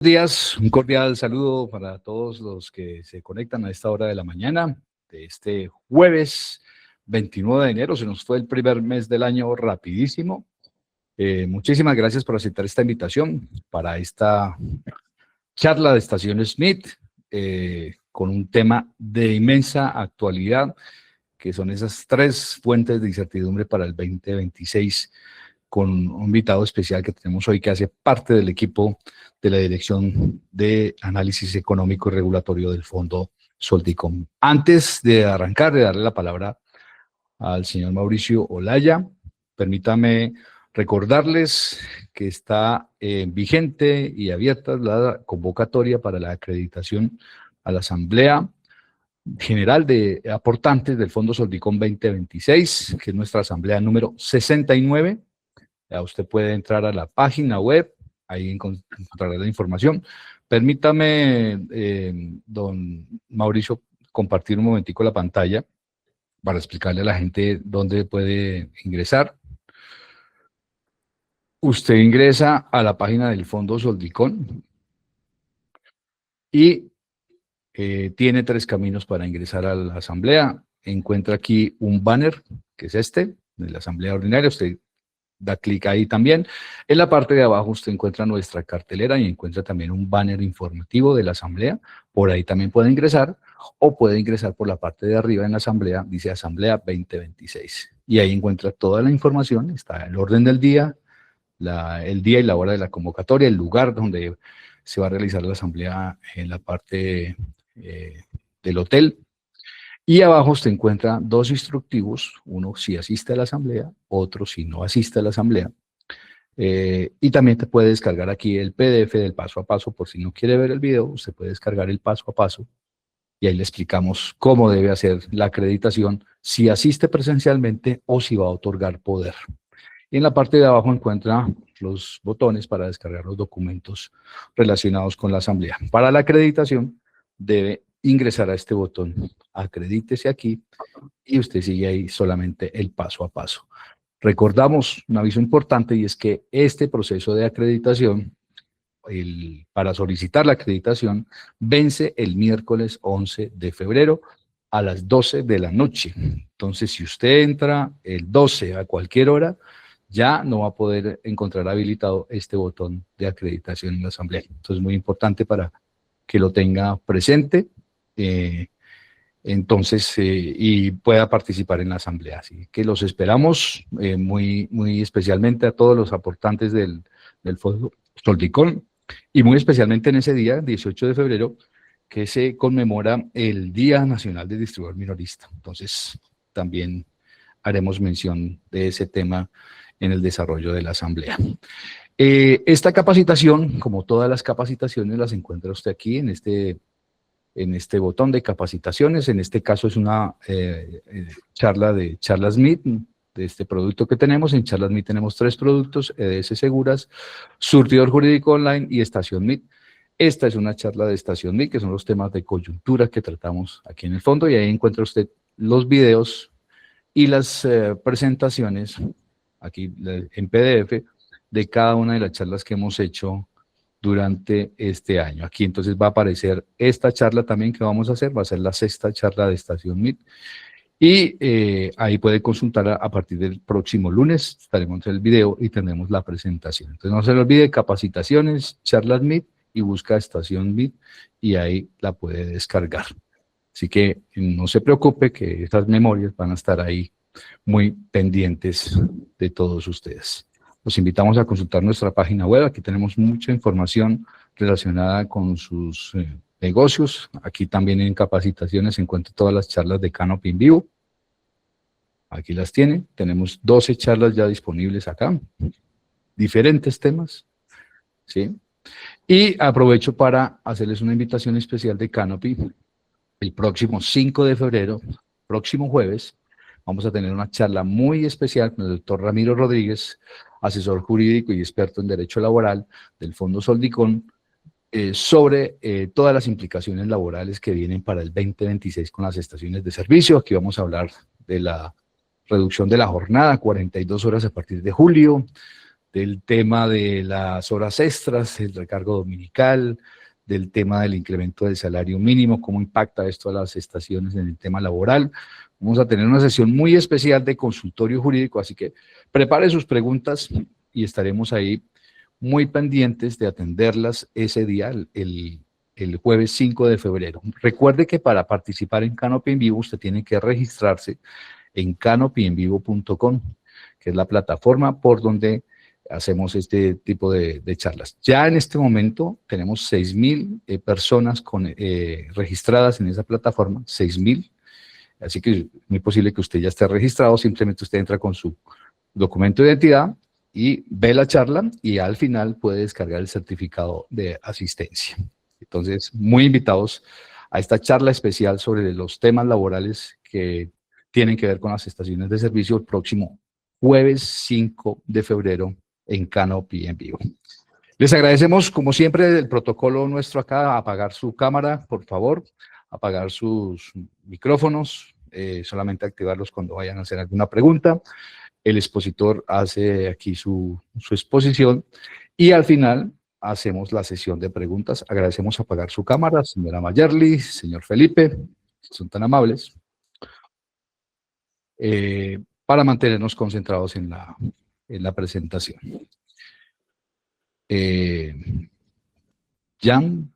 Días, un cordial saludo para todos los que se conectan a esta hora de la mañana de este jueves 29 de enero. Se nos fue el primer mes del año rapidísimo. Muchísimas gracias por aceptar esta invitación para esta charla de Estación Smith con un tema de inmensa actualidad, que son esas tres fuentes de incertidumbre para el 2026, con un invitado especial que tenemos hoy que hace parte del equipo de la Dirección de Análisis Económico y Regulatorio del Fondo Soldicom. Antes de arrancar, de darle la palabra al señor Mauricio Olaya, permítame recordarles que está vigente y abierta la convocatoria para la acreditación a la Asamblea General de Aportantes del Fondo Soldicom 2026, que es nuestra asamblea número 69. Ya usted puede entrar a la página web, ahí encontrará la información. Permítame, don Mauricio, compartir un momentico la pantalla para explicarle a la gente dónde puede ingresar. Usted ingresa a la página del Fondo Soldicom y tiene tres caminos para ingresar a la asamblea. Encuentra aquí un banner, que es este, de la asamblea ordinaria. Usted da clic ahí también. En la parte de abajo usted encuentra nuestra cartelera y encuentra también un banner informativo de la asamblea. Por ahí también puede ingresar, o puede ingresar por la parte de arriba en la asamblea, dice Asamblea 2026. Y ahí encuentra toda la información, está el orden del día, el día y la hora de la convocatoria, el lugar donde se va a realizar la asamblea en la parte del hotel. Y abajo usted encuentra dos instructivos, uno si asiste a la asamblea, otro si no asiste a la asamblea. Y también te puede descargar aquí el PDF del paso a paso, por si no quiere ver el video, usted puede descargar el paso a paso y ahí le explicamos cómo debe hacer la acreditación, si asiste presencialmente o si va a otorgar poder. Y en la parte de abajo encuentra los botones para descargar los documentos relacionados con la asamblea. Para la acreditación debe ingresar a este botón, acredítese aquí, y usted sigue ahí solamente el paso a paso. Recordamos un aviso importante, y es que este proceso de acreditación, para solicitar la acreditación, vence el miércoles 11 de febrero a las 12 de la noche. Entonces, si usted entra el 12 a cualquier hora, ya no va a poder encontrar habilitado este botón de acreditación en la asamblea. Entonces, es muy importante para que lo tenga presente, y pueda participar en la asamblea. Así que los esperamos muy especialmente a todos los aportantes del Fondo Soldicom, y muy especialmente en ese día, 18 de febrero, que se conmemora el Día Nacional del Distribuidor Minorista. Entonces, también haremos mención de ese tema en el desarrollo de la asamblea. Esta capacitación, como todas las capacitaciones, las encuentra usted aquí en este botón de capacitaciones. En este caso es una charla de CharlaSmith, de este producto que tenemos. En CharlaSmith tenemos tres productos: EDS Seguras, Surtidor Jurídico Online y Estación MIT. Esta es una charla de Estación MIT, que son los temas de coyuntura que tratamos aquí en el fondo, y ahí encuentra usted los videos y las presentaciones aquí en PDF de cada una de las charlas que hemos hecho durante este año. Aquí entonces va a aparecer esta charla también que vamos a hacer, va a ser la sexta charla de Estación MIT, y ahí puede consultar a partir del próximo lunes, estaremos en el video y tendremos la presentación. Entonces no se le olvide, capacitaciones, charlas MIT, y busca Estación MIT y ahí la puede descargar. Así que no se preocupe, que estas memorias van a estar ahí muy pendientes de todos ustedes. Los invitamos a consultar nuestra página web. Aquí tenemos mucha información relacionada con sus negocios. Aquí también en capacitaciones se encuentran todas las charlas de Canopy en vivo. Aquí las tiene. Tenemos 12 charlas ya disponibles acá. Diferentes temas, ¿sí? Y aprovecho para hacerles una invitación especial de Canopy. El próximo 5 de febrero, próximo jueves, vamos a tener una charla muy especial con el doctor Ramiro Rodríguez, asesor jurídico y experto en derecho laboral del Fondo Soldicom, sobre todas las implicaciones laborales que vienen para el 2026 con las estaciones de servicio. Aquí vamos a hablar de la reducción de la jornada, 42 horas a partir de julio, del tema de las horas extras, el recargo dominical, del tema del incremento del salario mínimo, cómo impacta esto a las estaciones en el tema laboral. Vamos a tener una sesión muy especial de consultorio jurídico, así que prepare sus preguntas y estaremos ahí muy pendientes de atenderlas ese día, el jueves 5 de febrero. Recuerde que para participar en Canopy en Vivo usted tiene que registrarse en canopyenvivo.com, que es la plataforma por donde hacemos este tipo de charlas. Ya en este momento tenemos 6,000 personas registradas en esa plataforma, 6,000. Así que es muy posible que usted ya esté registrado, simplemente usted entra con su documento de identidad y ve la charla y al final puede descargar el certificado de asistencia. Entonces, muy invitados a esta charla especial sobre los temas laborales que tienen que ver con las estaciones de servicio el próximo jueves 5 de febrero en Canopy en Vivo. Les agradecemos, como siempre, el protocolo nuestro acá, apagar su cámara, por favor, apagar sus micrófonos, solamente activarlos cuando vayan a hacer alguna pregunta. El expositor hace aquí su exposición y al final hacemos la sesión de preguntas. Agradecemos apagar su cámara, señora Mayerly, señor Felipe, son tan amables, para mantenernos concentrados en la presentación. Jan,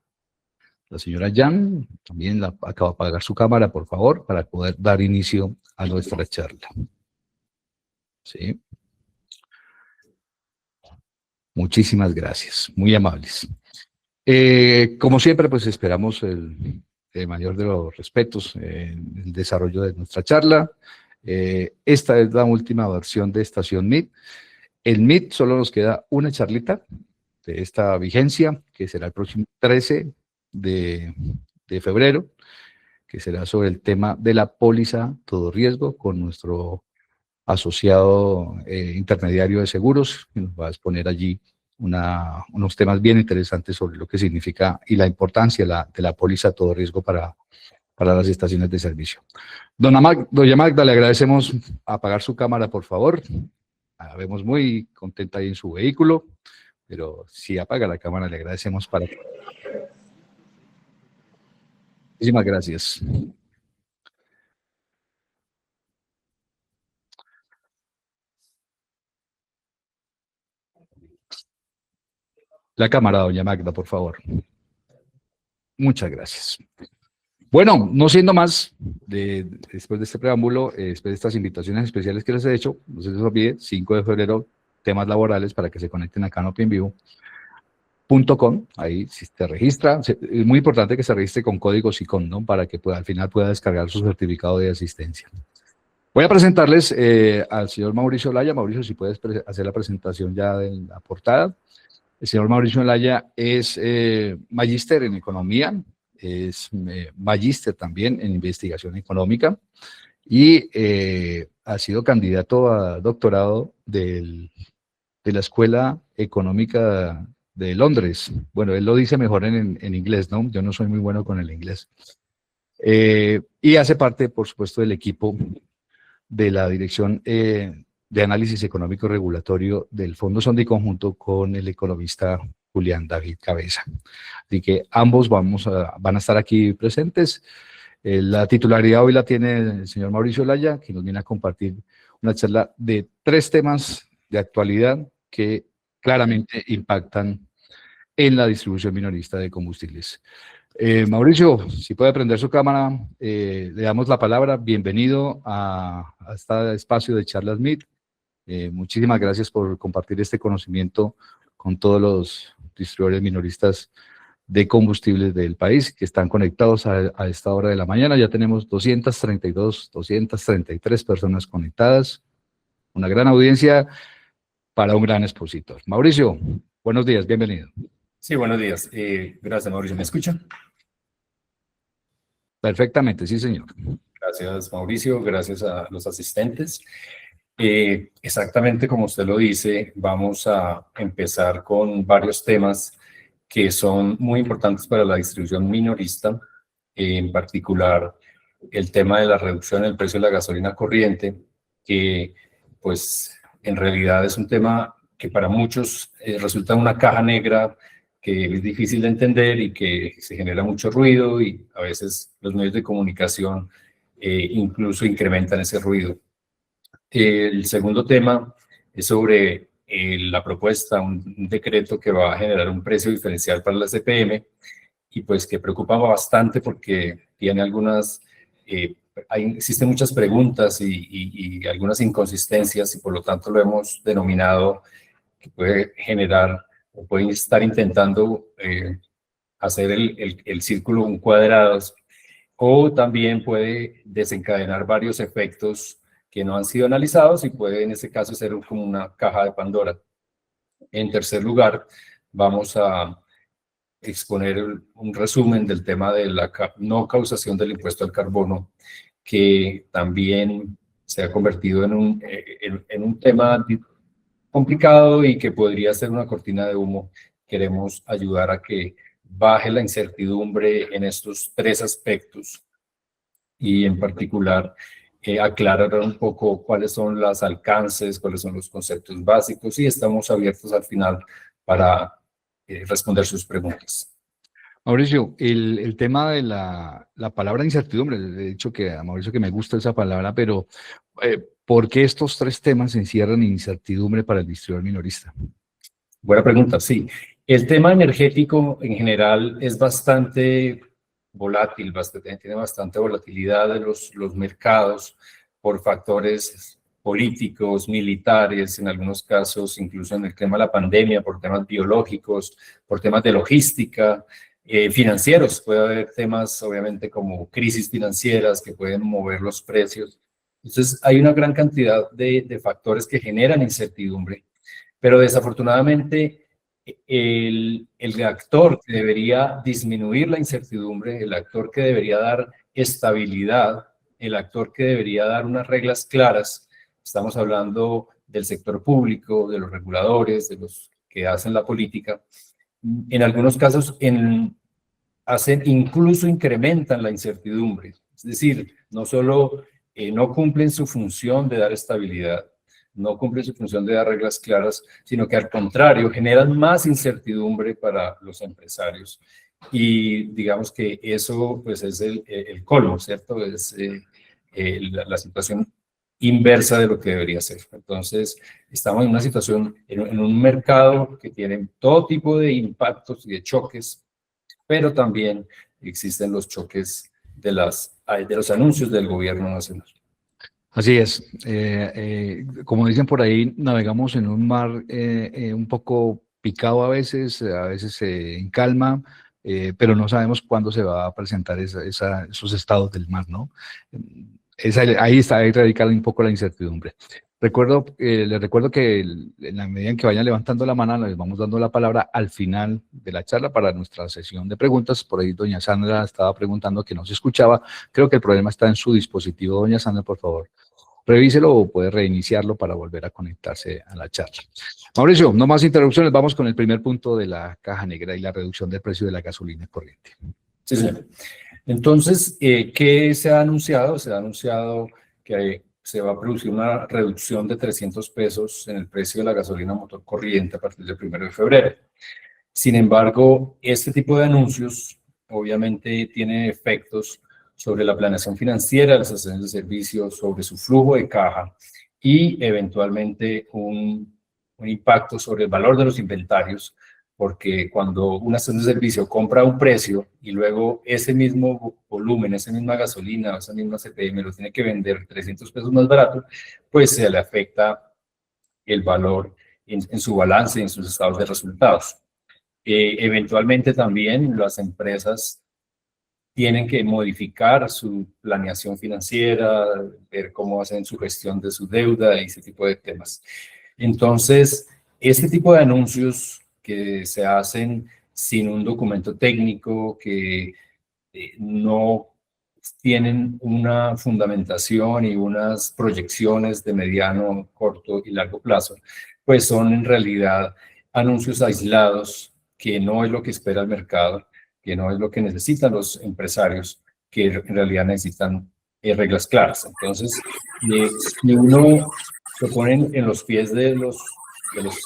la señora Jan, también acaba de apagar su cámara, por favor, para poder dar inicio a nuestra charla. ¿Sí? Muchísimas gracias, muy amables. Como siempre, pues esperamos el mayor de los respetos en el desarrollo de nuestra charla. Esta es la última versión de Estación Meet. El Meet solo nos queda una charlita de esta vigencia, que será el próximo 13 de febrero, que será sobre el tema de la póliza todo riesgo con nuestro asociado intermediario de seguros, que nos va a exponer allí unos temas bien interesantes sobre lo que significa y la importancia de la póliza todo riesgo para las estaciones de servicio. Doña Magda, le agradecemos apagar su cámara, por favor. La vemos muy contenta ahí en su vehículo, pero si apaga la cámara, le agradecemos para... Muchísimas gracias. La cámara, doña Magda, por favor. Muchas gracias. Bueno, no siendo más, después de este preámbulo, después de estas invitaciones especiales que les he hecho, no se les olvide, 5 de febrero, temas laborales para que se conecten a canopyenvivo.com, ahí si se registra, es muy importante que se registre con código SICON, ¿no? Para que al final pueda descargar su certificado de asistencia. Voy a presentarles al señor Mauricio Olaya. Mauricio, si puedes hacer la presentación ya de la portada. El señor Mauricio Olaya es magíster en economía, es magíster también en investigación económica y ha sido candidato a doctorado de la Escuela Económica de Londres. Bueno, él lo dice mejor en inglés, ¿no? Yo no soy muy bueno con el inglés. Y hace parte, por supuesto, del equipo de la Dirección de Análisis Económico Regulatorio del Fondo Sonda y conjunto con el economista Julián David Cabeza. Así que ambos van a estar aquí presentes. La titularidad hoy la tiene el señor Mauricio Olaya, que nos viene a compartir una charla de 3 temas de actualidad que claramente impactan en la distribución minorista de combustibles. Mauricio, si puede prender su cámara, le damos la palabra. Bienvenido a este espacio de Charlas Meet. Muchísimas gracias por compartir este conocimiento con todos los distribuidores minoristas de combustibles del país que están conectados a esta hora de la mañana. Ya tenemos 233 personas conectadas. Una gran audiencia para un gran expositor. Mauricio, buenos días, bienvenido. Sí, buenos días. Gracias, Mauricio. ¿Me escuchan? Perfectamente, sí, señor. Gracias, Mauricio. Gracias a los asistentes. Exactamente como usted lo dice, vamos a empezar con varios temas que son muy importantes para la distribución minorista, en particular el tema de la reducción del precio de la gasolina corriente, que pues en realidad es un tema que para muchos resulta una caja negra que es difícil de entender y que se genera mucho ruido, y a veces los medios de comunicación incluso incrementan ese ruido. El segundo tema es sobre la propuesta, un decreto que va a generar un precio diferencial para la CPM, y pues que preocupa bastante porque tiene algunas, existen muchas preguntas y algunas inconsistencias, y por lo tanto lo hemos denominado que puede generar o puede estar intentando hacer el círculo un cuadrado, o también puede desencadenar varios efectos que no han sido analizados y puede en este caso ser como una caja de Pandora. En tercer lugar, vamos a exponer un resumen del tema de la no causación del impuesto al carbono, que también se ha convertido en un tema complicado y que podría ser una cortina de humo. Queremos ayudar a que baje la incertidumbre en estos tres aspectos, y en particular aclarar un poco cuáles son los alcances, cuáles son los conceptos básicos, y estamos abiertos al final para responder sus preguntas. Mauricio, el tema de la palabra incertidumbre, he dicho que a Mauricio que me gusta esa palabra, pero ¿por qué estos tres temas encierran incertidumbre para el distribuidor minorista? Buena pregunta, sí. El tema energético en general es bastante volátil, tiene bastante volatilidad de los mercados por factores políticos, militares, en algunos casos, incluso en el tema de la pandemia, por temas biológicos, por temas de logística, financieros. Puede haber temas, obviamente, como crisis financieras que pueden mover los precios. Entonces, hay una gran cantidad de factores que generan incertidumbre, pero desafortunadamente el actor que debería disminuir la incertidumbre, el actor que debería dar estabilidad, el actor que debería dar unas reglas claras, estamos hablando del sector público, de los reguladores, de los que hacen la política, en algunos casos incluso incrementan la incertidumbre. Es decir, no solo no cumplen su función de dar estabilidad, no cumplen su función de dar reglas claras, sino que al contrario generan más incertidumbre para los empresarios. Y digamos que eso pues es el colmo, ¿cierto? Es la situación inversa de lo que debería ser. Entonces, estamos en una situación, en un mercado que tiene todo tipo de impactos y de choques, pero también existen los choques de los anuncios del gobierno nacional. Así es. Como dicen por ahí, navegamos en un mar un poco picado a veces en calma, pero no sabemos cuándo se va a presentar esos estados del mar, ¿no? Ahí radica un poco la incertidumbre. Les recuerdo que en la medida en que vayan levantando la mano, les vamos dando la palabra al final de la charla para nuestra sesión de preguntas. Por ahí doña Sandra estaba preguntando que no se escuchaba. Creo que el problema está en su dispositivo. Doña Sandra, por favor, revíselo o puede reiniciarlo para volver a conectarse a la charla. Mauricio, no más interrupciones. Vamos con el primer punto de la caja negra y la reducción del precio de la gasolina corriente. Sí, señor. Entonces, ¿qué se ha anunciado? Se ha anunciado que se va a producir una reducción de 300 pesos en el precio de la gasolina motor corriente a partir del 1 de febrero. Sin embargo, este tipo de anuncios obviamente tiene efectos sobre la planeación financiera de las estaciones de servicio, sobre su flujo de caja y eventualmente un impacto sobre el valor de los inventarios, porque cuando una estación de servicio compra un precio y luego ese mismo volumen, esa misma gasolina, esa misma CPM lo tiene que vender 300 pesos más barato, pues se le afecta el valor en su balance y en sus estados de resultados. Eventualmente también las empresas tienen que modificar su planeación financiera, ver cómo hacen su gestión de su deuda y ese tipo de temas. Entonces, este tipo de anuncios que se hacen sin un documento técnico, que no tienen una fundamentación y unas proyecciones de mediano, corto y largo plazo, pues son en realidad anuncios aislados, que no es lo que espera el mercado, que no es lo que necesitan los empresarios, que en realidad necesitan reglas claras. Entonces, si uno se pone en los pies de los de los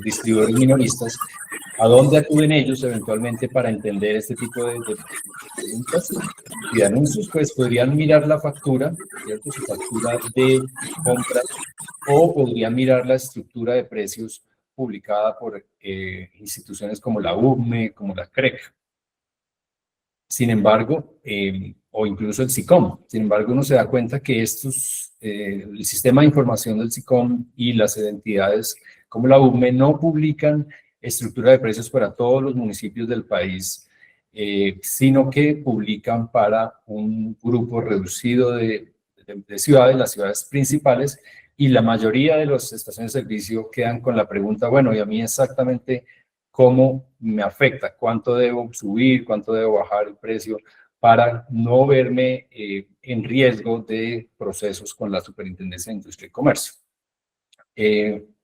distribuidores minoristas, ¿a dónde acuden ellos eventualmente para entender este tipo de preguntas y de anuncios? Pues podrían mirar la factura, ¿cierto? Su factura de compra, o podrían mirar la estructura de precios publicada por instituciones como la UME, como la CREC. Sin embargo, o incluso el SICOM. Sin embargo, uno se da cuenta que el sistema de información del SICOM y las entidades como la UME no publican estructura de precios para todos los municipios del país, sino que publican para un grupo reducido de ciudades, las ciudades principales, y la mayoría de las estaciones de servicio quedan con la pregunta, bueno, ¿y a mí exactamente cómo me afecta? ¿Cuánto debo subir? ¿Cuánto debo bajar el precio? Para no verme en riesgo de procesos con la Superintendencia de Industria y Comercio.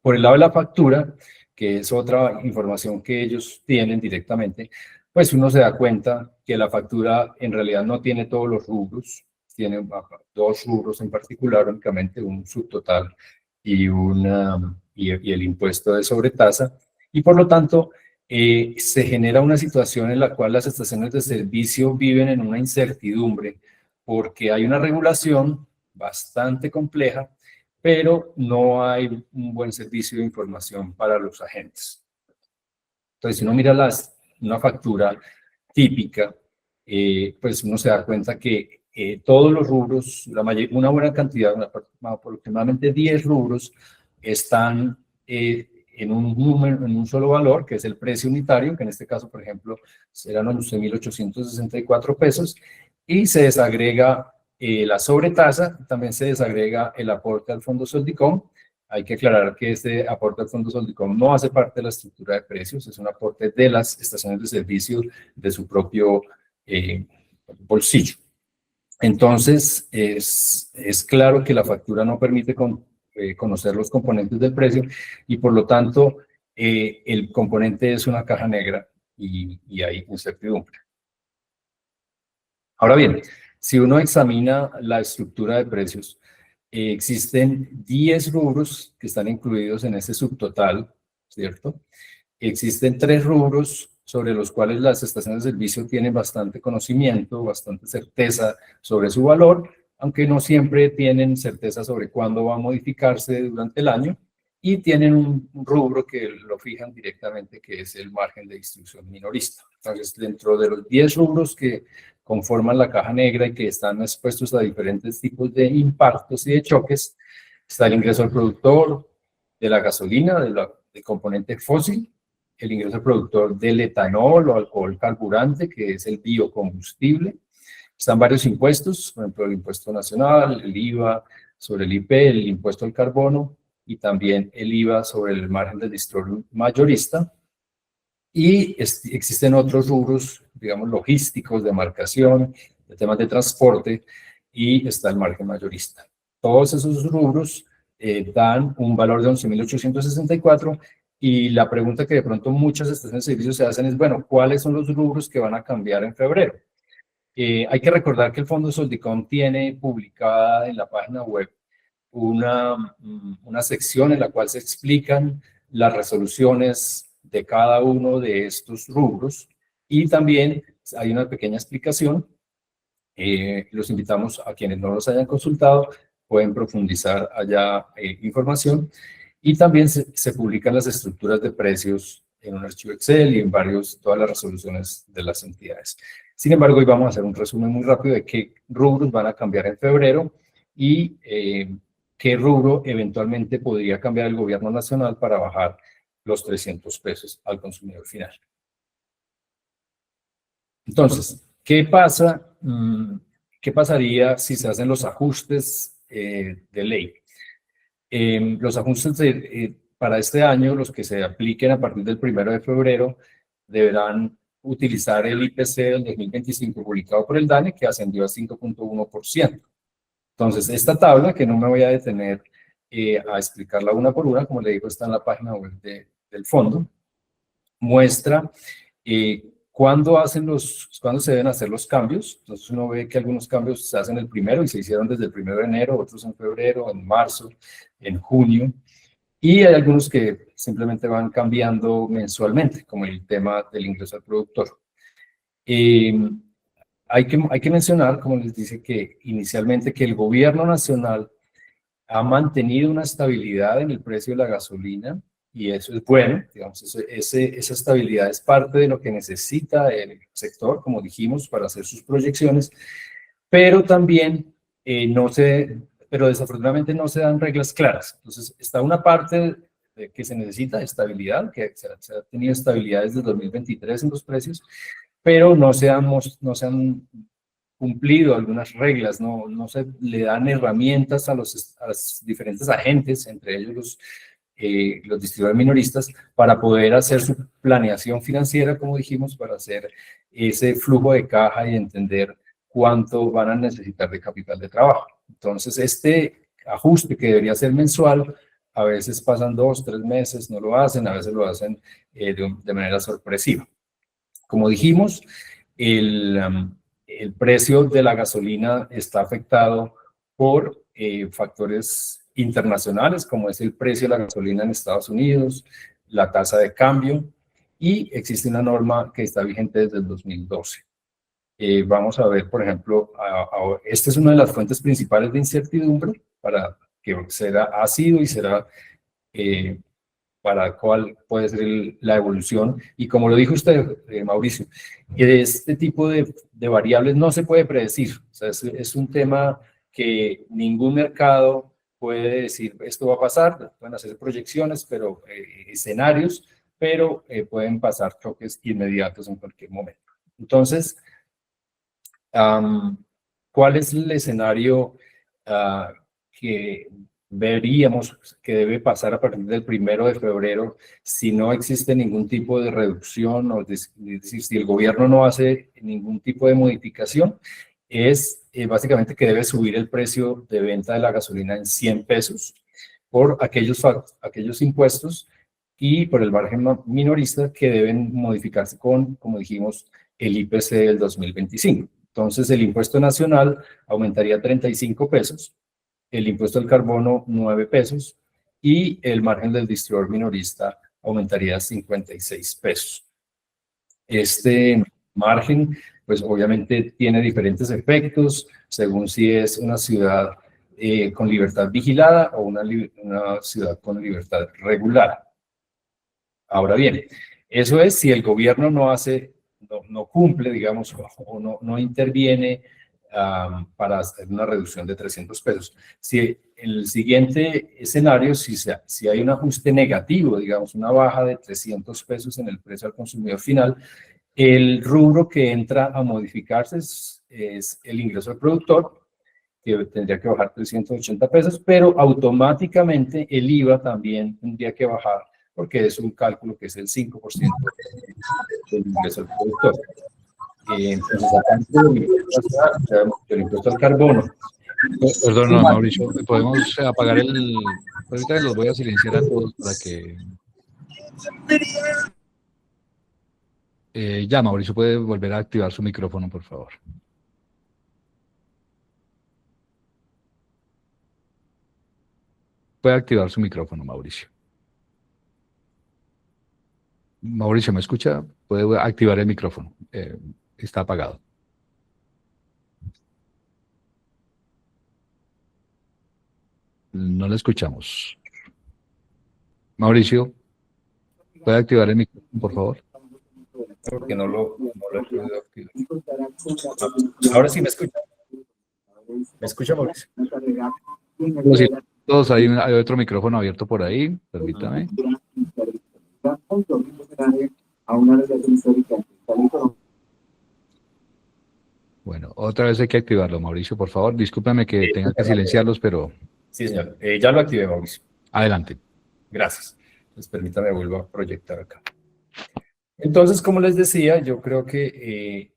Por el lado de la factura, que es otra información que ellos tienen directamente, pues uno se da cuenta que la factura en realidad no tiene todos los rubros, tiene dos rubros en particular, únicamente un subtotal y el impuesto de sobretasa, y por lo tanto se genera una situación en la cual las estaciones de servicio viven en una incertidumbre, porque hay una regulación bastante compleja, pero no hay un buen servicio de información para los agentes. Entonces, si uno mira una factura típica, pues uno se da cuenta que todos los rubros, una buena cantidad, aproximadamente 10 rubros, están en un solo valor, que es el precio unitario, que en este caso, por ejemplo, serán 11.864 pesos, y se desagrega la sobretasa, también se desagrega el aporte al Fondo Soldicom. Hay que aclarar que este aporte al Fondo Soldicom no hace parte de la estructura de precios, es un aporte de las estaciones de servicio de su propio bolsillo. Entonces, es claro que la factura no permite conocer los componentes del precio, y por lo tanto, el componente es una caja negra y hay incertidumbre. Ahora bien, si uno examina la estructura de precios, existen 10 rubros que están incluidos en ese subtotal, ¿cierto? Existen 3 rubros sobre los cuales las estaciones de servicio tienen bastante conocimiento, bastante certeza sobre su valor, aunque no siempre tienen certeza sobre cuándo va a modificarse durante el año, y tienen un rubro que lo fijan directamente, que es el margen de distribución minorista. Entonces, dentro de los 10 rubros que conforman la caja negra y que están expuestos a diferentes tipos de impactos y de choques, está el ingreso al productor de la gasolina, del componente fósil, el ingreso al productor del etanol o alcohol carburante, que es el biocombustible. Están varios impuestos, por ejemplo, el impuesto nacional, el IVA sobre el IP, el impuesto al carbono, y también el IVA sobre el margen del distribuidor mayorista. Y existen otros rubros, digamos, logísticos, de marcación, de temas de transporte, y está el margen mayorista. Todos esos rubros dan un valor de 11.864, y la pregunta que de pronto muchas estaciones de servicio se hacen es, bueno, ¿cuáles son los rubros que van a cambiar en febrero? Hay que recordar que el Fondo Soldicom tiene publicada en la página web una sección en la cual se explican las resoluciones de cada uno de estos rubros, y también hay una pequeña explicación. Los invitamos a quienes no los hayan consultado, pueden profundizar allá información, y también se publican las estructuras de precios en un archivo Excel y en todas las resoluciones de las entidades. Sin embargo, hoy vamos a hacer un resumen muy rápido de qué rubros van a cambiar en febrero y qué rubro eventualmente podría cambiar el gobierno nacional para bajar los 300 pesos al consumidor final. Entonces, ¿qué pasa? ¿Qué pasaría si se hacen los ajustes de ley? Los ajustes para este año, los que se apliquen a partir del 1 de febrero, deberán utilizar el IPC del 2025 publicado por el DANE, que ascendió a 5.1%. Entonces, esta tabla, que no me voy a detener a explicarla una por una, como le digo, está en la página web del fondo, muestra cuándo se deben hacer los cambios. Entonces uno ve que algunos cambios se hacen el primero y se hicieron desde el 1 de enero, otros en febrero, en marzo, en junio. y hay algunos que simplemente van cambiando mensualmente, como el tema del ingreso al productor. Hay que mencionar, como les dice, que inicialmente que el gobierno nacional ha mantenido una estabilidad en el precio de la gasolina, y eso es bueno, digamos, esa estabilidad es parte de lo que necesita el sector, como dijimos, para hacer sus proyecciones, pero también pero desafortunadamente no se dan reglas claras. Entonces, está una parte que se necesita estabilidad, que se ha tenido estabilidad desde 2023 en los precios, pero no se han cumplido algunas reglas, no se le dan herramientas a los diferentes agentes, entre ellos los distribuidores minoristas, para poder hacer su planeación financiera, como dijimos, para hacer ese flujo de caja y entender cuánto van a necesitar de capital de trabajo. Entonces, este ajuste que debería ser mensual, a veces pasan 2, 3 meses, no lo hacen, a veces lo hacen de manera sorpresiva. Como dijimos, el precio de la gasolina está afectado por factores internacionales, como es el precio de la gasolina en Estados Unidos, la tasa de cambio, y existe una norma que está vigente desde el 2012. Vamos a ver, por ejemplo, esta es una de las fuentes principales de incertidumbre para que ha sido y será para cuál puede ser la evolución. Y como lo dijo usted, Mauricio, este tipo de variables no se puede predecir. O sea, es un tema que ningún mercado puede decir, esto va a pasar, pueden hacer proyecciones, pero escenarios, pero pueden pasar choques inmediatos en cualquier momento. Entonces, ¿cuál es el escenario que veríamos que debe pasar a partir del 1 de febrero si no existe ningún tipo de reducción, o es decir, si el gobierno no hace ningún tipo de modificación? Es básicamente que debe subir el precio de venta de la gasolina en 100 pesos por aquellos impuestos y por el margen minorista que deben modificarse con, como dijimos, el IPC del 2025. Entonces, el impuesto nacional aumentaría 35 pesos, el impuesto al carbono 9 pesos y el margen del distribuidor minorista aumentaría 56 pesos. Este margen, pues obviamente tiene diferentes efectos según si es una ciudad con libertad vigilada o una ciudad con libertad regular. Ahora bien, eso es si el gobierno no cumple, digamos, o no interviene para hacer una reducción de 300 pesos. Si en el siguiente escenario, si hay un ajuste negativo, digamos, una baja de 300 pesos en el precio al consumidor final, el rubro que entra a modificarse es el ingreso al productor, que tendría que bajar 380 pesos, pero automáticamente el IVA también tendría que bajar, porque es un cálculo que es el 5% del ingreso al productor. Entonces, acá el impuesto al carbono. Perdón, no, Mauricio, podemos apagar ahorita los voy a silenciar a todos para que... ya, Mauricio, puede volver a activar su micrófono, por favor. Puede activar su micrófono, Mauricio. Mauricio, ¿me escucha? Puede activar el micrófono. Está apagado. No le escuchamos. Mauricio, ¿puede activar el micrófono, por favor? Porque no lo he podido activar. Ahora sí me escucha. ¿Me escucha, Mauricio? Sí, todos hay otro micrófono abierto por ahí. Permítame. Bueno, otra vez hay que activarlo, Mauricio, por favor. Discúlpame que tenga que silenciarlos, pero... Sí, señor. Ya lo activé, Mauricio. Adelante. Gracias. Pues permítame, vuelvo a proyectar acá. Entonces, como les decía, yo creo que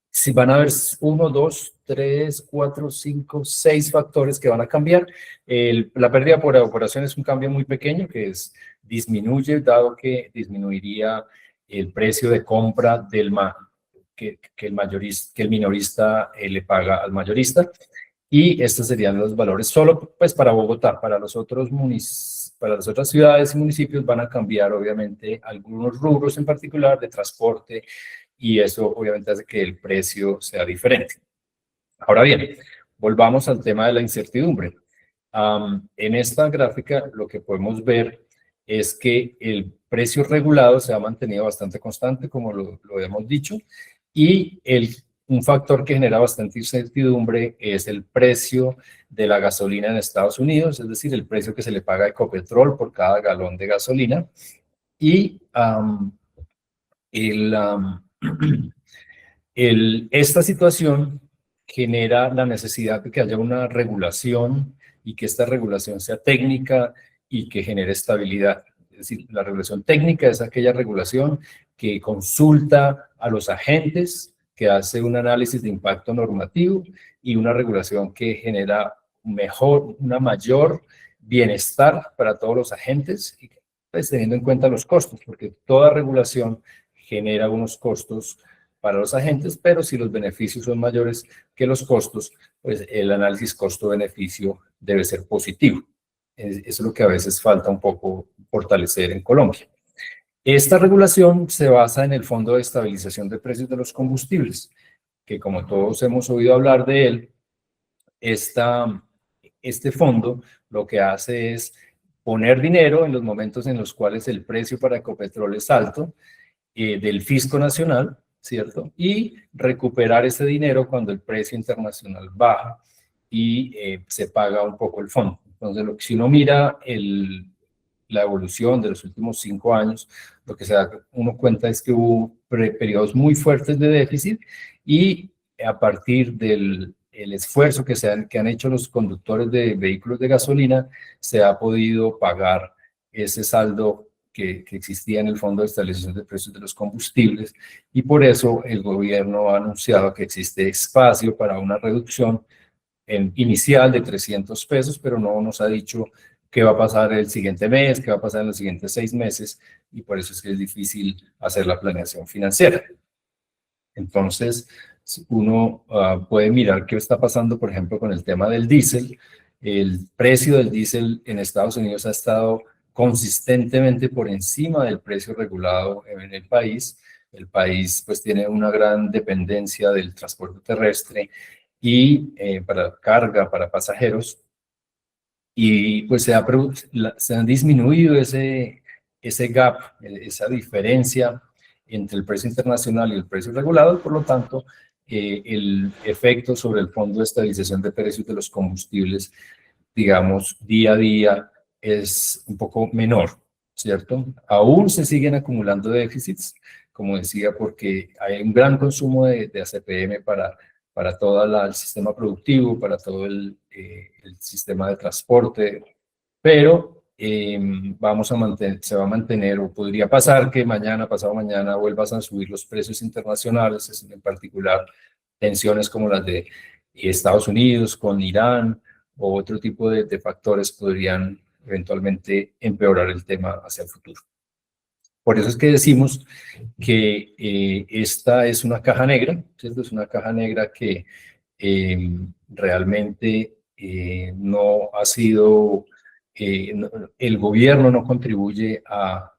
si van a haber 1, 2, 3, 4, 5, 6 factores que van a cambiar. La pérdida por evaporación es un cambio muy pequeño, que disminuye, dado que disminuiría el precio de compra que el minorista le paga al mayorista. Y estos serían los valores solo pues para Bogotá. Para los otros para las otras ciudades y municipios van a cambiar obviamente algunos rubros en particular de transporte, y eso obviamente hace que el precio sea diferente. Ahora bien, volvamos al tema de la incertidumbre. En esta gráfica lo que podemos ver es que el precio regulado se ha mantenido bastante constante, como lo hemos dicho, y un factor que genera bastante incertidumbre es el precio de la gasolina en Estados Unidos, es decir, el precio que se le paga a Ecopetrol por cada galón de gasolina. Y esta situación genera la necesidad de que haya una regulación y que esta regulación sea técnica y que genere estabilidad. Es decir, la regulación técnica es aquella regulación que consulta a los agentes, que hace un análisis de impacto normativo, y una regulación que genera una mayor bienestar para todos los agentes, pues, teniendo en cuenta los costos, porque toda regulación genera unos costos para los agentes, pero si los beneficios son mayores que los costos, pues el análisis costo-beneficio debe ser positivo. Eso es lo que a veces falta un poco fortalecer en Colombia. Esta regulación se basa en el Fondo de Estabilización de Precios de los Combustibles, que como todos hemos oído hablar de él, este fondo lo que hace es poner dinero en los momentos en los cuales el precio para Ecopetrol es alto, del fisco nacional, ¿cierto? Y recuperar ese dinero cuando el precio internacional baja y se paga un poco el fondo. Entonces, si uno mira la evolución de los últimos 5 años, lo que se da uno cuenta es que hubo periodos muy fuertes de déficit, y a partir del esfuerzo que han hecho los conductores de vehículos de gasolina, se ha podido pagar ese saldo que existía en el Fondo de Estabilización de Precios de los Combustibles, y por eso el gobierno ha anunciado que existe espacio para una reducción inicial de 300 pesos, pero no nos ha dicho qué va a pasar el siguiente mes, qué va a pasar en los siguientes 6 meses, y por eso es que es difícil hacer la planeación financiera. Entonces, uno puede mirar qué está pasando, por ejemplo, con el tema del diésel. El precio del diésel en Estados Unidos ha estado consistentemente por encima del precio regulado en el país. El país pues tiene una gran dependencia del transporte terrestre y para carga, para pasajeros, y pues se han disminuido ese gap, esa diferencia entre el precio internacional y el precio regulado, y por lo tanto el efecto sobre el Fondo de Estabilización de Precios de los Combustibles, digamos, día a día es un poco menor, ¿cierto? Aún se siguen acumulando déficits, como decía, porque hay un gran consumo de ACPM para todo el sistema productivo, para todo el sistema de transporte, pero se va a mantener, o podría pasar que mañana, pasado mañana, vuelvan a subir los precios internacionales, en particular tensiones como las de Estados Unidos con Irán, o otro tipo de factores podrían eventualmente empeorar el tema hacia el futuro. Por eso es que decimos que esta es una caja negra, ¿cierto? Es una caja negra que realmente no ha sido, el gobierno no contribuye a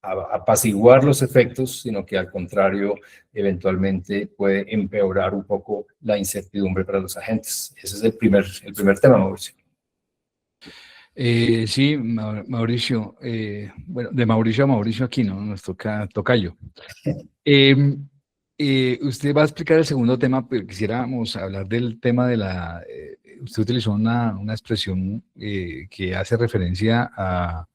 apaciguar los efectos, sino que al contrario, eventualmente puede empeorar un poco la incertidumbre para los agentes. Ese es el primer tema, Mauricio. Sí, Mauricio, bueno, de Mauricio a Mauricio aquí, ¿no? Nos toca tocayo. Usted va a explicar el segundo tema, pero quisiéramos hablar del tema de usted utilizó una expresión que hace referencia a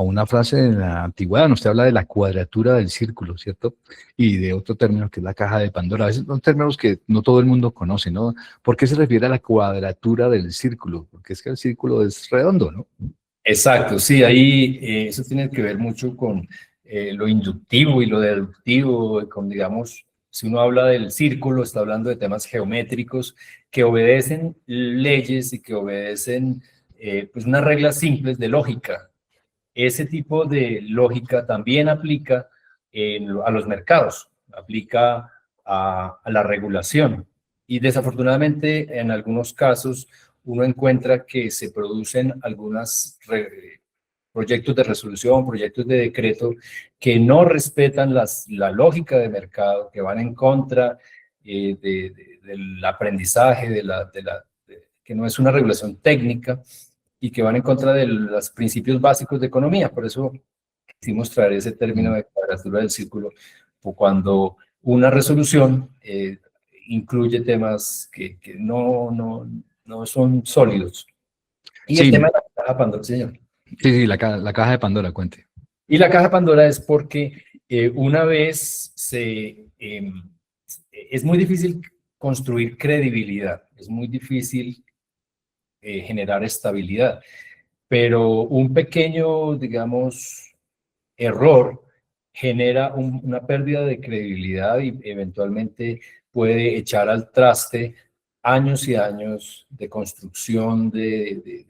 una frase de la antigüedad. Usted habla de la cuadratura del círculo, ¿cierto? Y de otro término que es la caja de Pandora. A veces son términos que no todo el mundo conoce, ¿no? ¿Por qué se refiere a la cuadratura del círculo? Porque es que el círculo es redondo, ¿no? Exacto, sí, ahí eso tiene que ver mucho con lo inductivo y lo deductivo, con, digamos, si uno habla del círculo, está hablando de temas geométricos que obedecen leyes y que obedecen pues unas reglas simples de lógica. Ese tipo de lógica también aplica a los mercados, aplica a la regulación. Y desafortunadamente, en algunos casos, uno encuentra que se producen algunos proyectos de resolución, proyectos de decreto que no respetan la lógica de mercado, que van en contra del aprendizaje, que no es una regulación técnica y que van en contra de los principios básicos de economía. Por eso quisimos traer ese término de cuadratura del círculo, cuando una resolución incluye temas que no son sólidos. Y Sí, el tema de la caja de Pandora, señor. sí, la caja de Pandora, cuente. Y la caja de Pandora es porque una vez es muy difícil construir credibilidad, es muy difícil generar estabilidad, pero un pequeño, digamos, error genera una pérdida de credibilidad y eventualmente puede echar al traste años y años de construcción de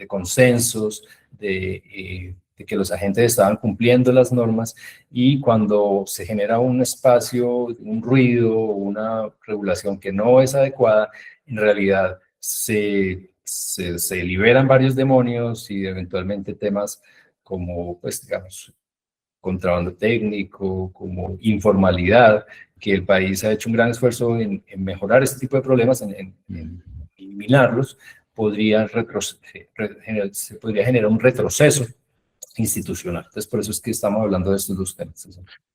consensos, de que los agentes estaban cumpliendo las normas, y cuando se genera un espacio, un ruido, una regulación que no es adecuada, en realidad se liberan varios demonios y eventualmente temas como, pues, digamos, contrabando técnico, como informalidad, que el país ha hecho un gran esfuerzo en mejorar este tipo de problemas, en eliminarlos, se podría generar un retroceso institucional. Entonces, por eso es que estamos hablando de estos dos temas.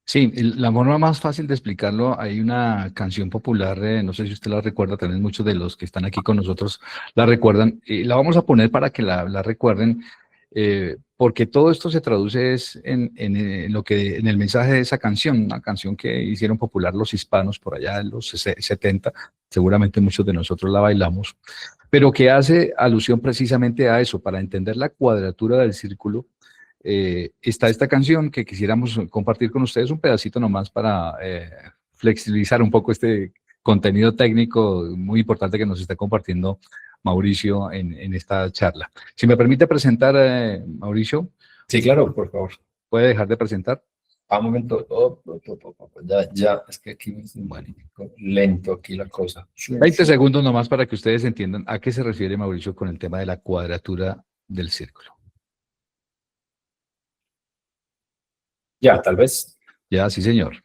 Sí, la forma más fácil de explicarlo, hay una canción popular, no sé si usted la recuerda, también muchos de los que están aquí con nosotros la recuerdan, la vamos a poner para que la recuerden, porque todo esto se traduce en el mensaje de esa canción, una canción que hicieron popular los hispanos por allá en los 70, seguramente muchos de nosotros la bailamos, pero que hace alusión precisamente a eso, para entender la cuadratura del círculo. Está esta canción que quisiéramos compartir con ustedes, un pedacito nomás para flexibilizar un poco este contenido técnico muy importante que nos está compartiendo Mauricio en esta charla. Si me permite presentar, Mauricio, Sí, claro, por favor. ¿puede dejar de presentar? A un momento, ya, es que aquí es lento aquí la cosa. 20 segundos nomás para que ustedes entiendan a qué se refiere Mauricio con el tema de la cuadratura del círculo. Ya, tal vez. Ya, sí, señor.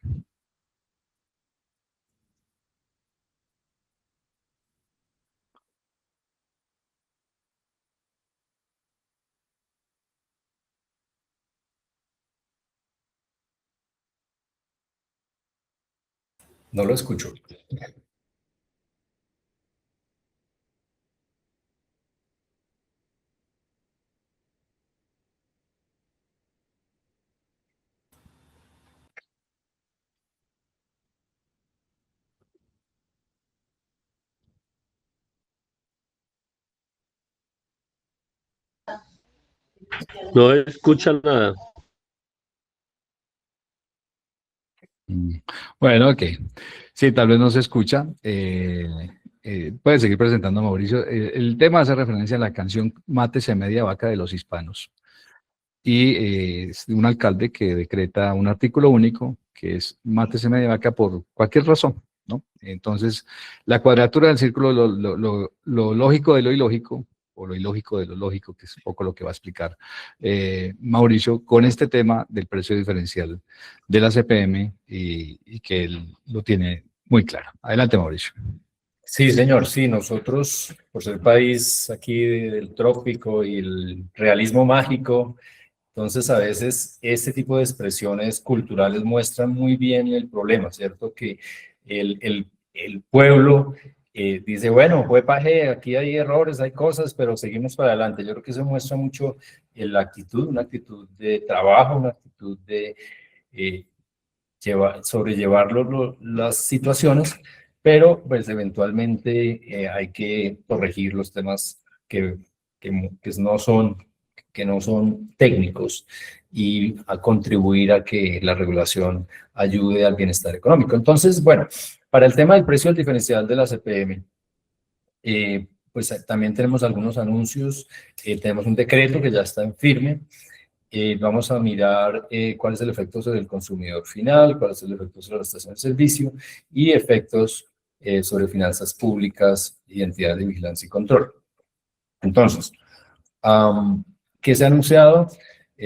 No lo escucho. No escucha nada. Bueno, ok. Sí, tal vez no se escucha. Puede seguir presentando, Mauricio. El tema hace referencia a la canción Mátese media vaca de los hispanos. Y es de un alcalde que decreta un artículo único, que es mátese media vaca por cualquier razón, ¿no? Entonces, la cuadratura del círculo, lo lógico de lo ilógico, o lo ilógico de lo lógico, que es un poco lo que va a explicar Mauricio, con este tema del precio diferencial de la CPM y que él lo tiene muy claro. Adelante, Mauricio. Sí, señor, sí, nosotros, por ser país aquí del trópico y el realismo mágico, entonces a veces este tipo de expresiones culturales muestran muy bien el problema, ¿cierto? Que el pueblo dice, bueno, fue paje, aquí hay errores, hay cosas, pero seguimos para adelante. Yo creo que eso muestra mucho la actitud, una actitud de trabajo, una actitud de eh, sobrellevar las situaciones, pero pues eventualmente hay que corregir los temas que, que no son técnicos y a contribuir a que la regulación ayude al bienestar económico. Entonces, bueno, para el tema del precio del diferencial de la CPM, pues también tenemos algunos anuncios, tenemos un decreto que ya está en firme. Vamos a mirar cuál es el efecto sobre el consumidor final, cuál es el efecto sobre la estación de servicio y efectos sobre finanzas públicas y entidades de vigilancia y control. Entonces, ¿qué se ha anunciado?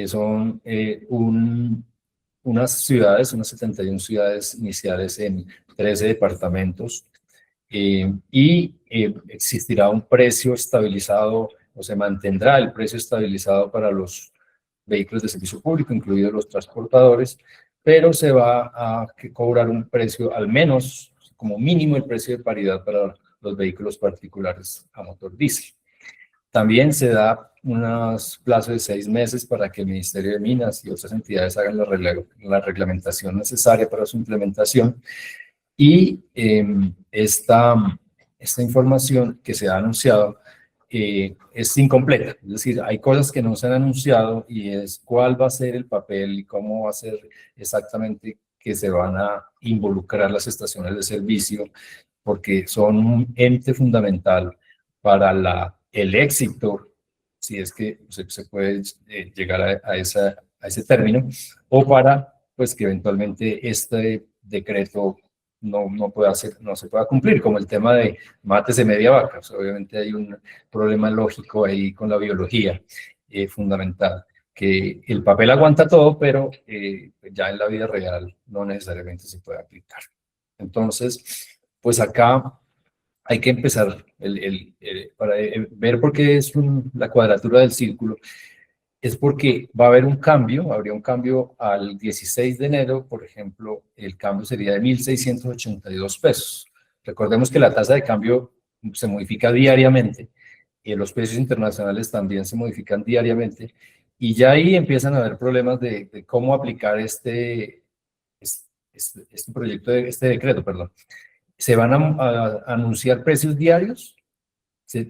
Son unas ciudades, unas 71 ciudades iniciales en 13 departamentos, y existirá un precio estabilizado, o se mantendrá el precio estabilizado para los vehículos de servicio público, incluidos los transportadores, pero se va a cobrar un precio, al menos como mínimo, el precio de paridad para los vehículos particulares a motor diésel. También se da unos plazos de 6 meses para que el Ministerio de Minas y otras entidades hagan la reglamentación necesaria para su implementación. Y esta información que se ha anunciado es incompleta, es decir, hay cosas que no se han anunciado y es cuál va a ser el papel y cómo va a ser exactamente que se van a involucrar las estaciones de servicio, porque son un ente fundamental para el éxito, si es que se puede llegar a ese término, o para pues que eventualmente este decreto no se pueda cumplir, como el tema de mates de media vaca. O sea, obviamente hay un problema lógico ahí con la biología fundamental, que el papel aguanta todo, pero ya en la vida real no necesariamente se puede aplicar. Entonces, pues acá hay que empezar para ver por qué es la cuadratura del círculo. Es porque va a haber un cambio, habría un cambio al 16 de enero, por ejemplo, el cambio sería de 1.682 pesos. Recordemos que la tasa de cambio se modifica diariamente y los precios internacionales también se modifican diariamente, y ya ahí empiezan a haber problemas de cómo aplicar este decreto, perdón. Se van a anunciar precios diarios.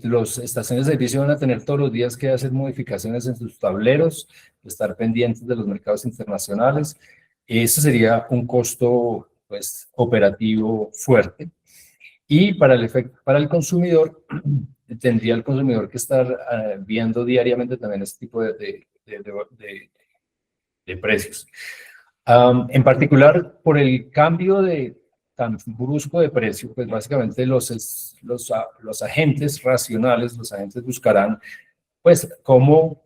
Las estaciones de servicio van a tener todos los días que hacer modificaciones en sus tableros, estar pendientes de los mercados internacionales. Eso sería un costo pues, operativo fuerte. Y para el consumidor, tendría el consumidor que estar viendo diariamente también este tipo de precios. En particular, por el cambio tan brusco de precio, pues básicamente los agentes racionales, los agentes buscarán pues cómo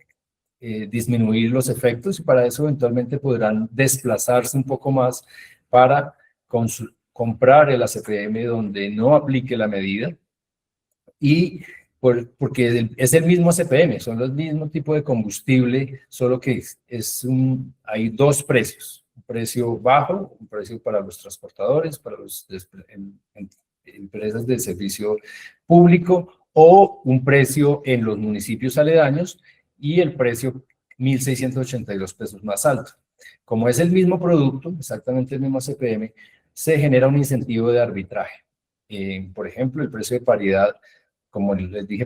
disminuir los efectos, y para eso eventualmente podrán desplazarse un poco más para comprar el ACPM donde no aplique la medida, y porque es el mismo ACPM, son los mismos tipos de combustible, solo que hay dos precios. Un precio bajo, un precio para los transportadores, para las empresas de servicio público, o un precio en los municipios aledaños, y el precio 1.682 pesos más alto. Como es el mismo producto, exactamente el mismo ACPM, se genera un incentivo de arbitraje. Por ejemplo, el precio de paridad, como les dije,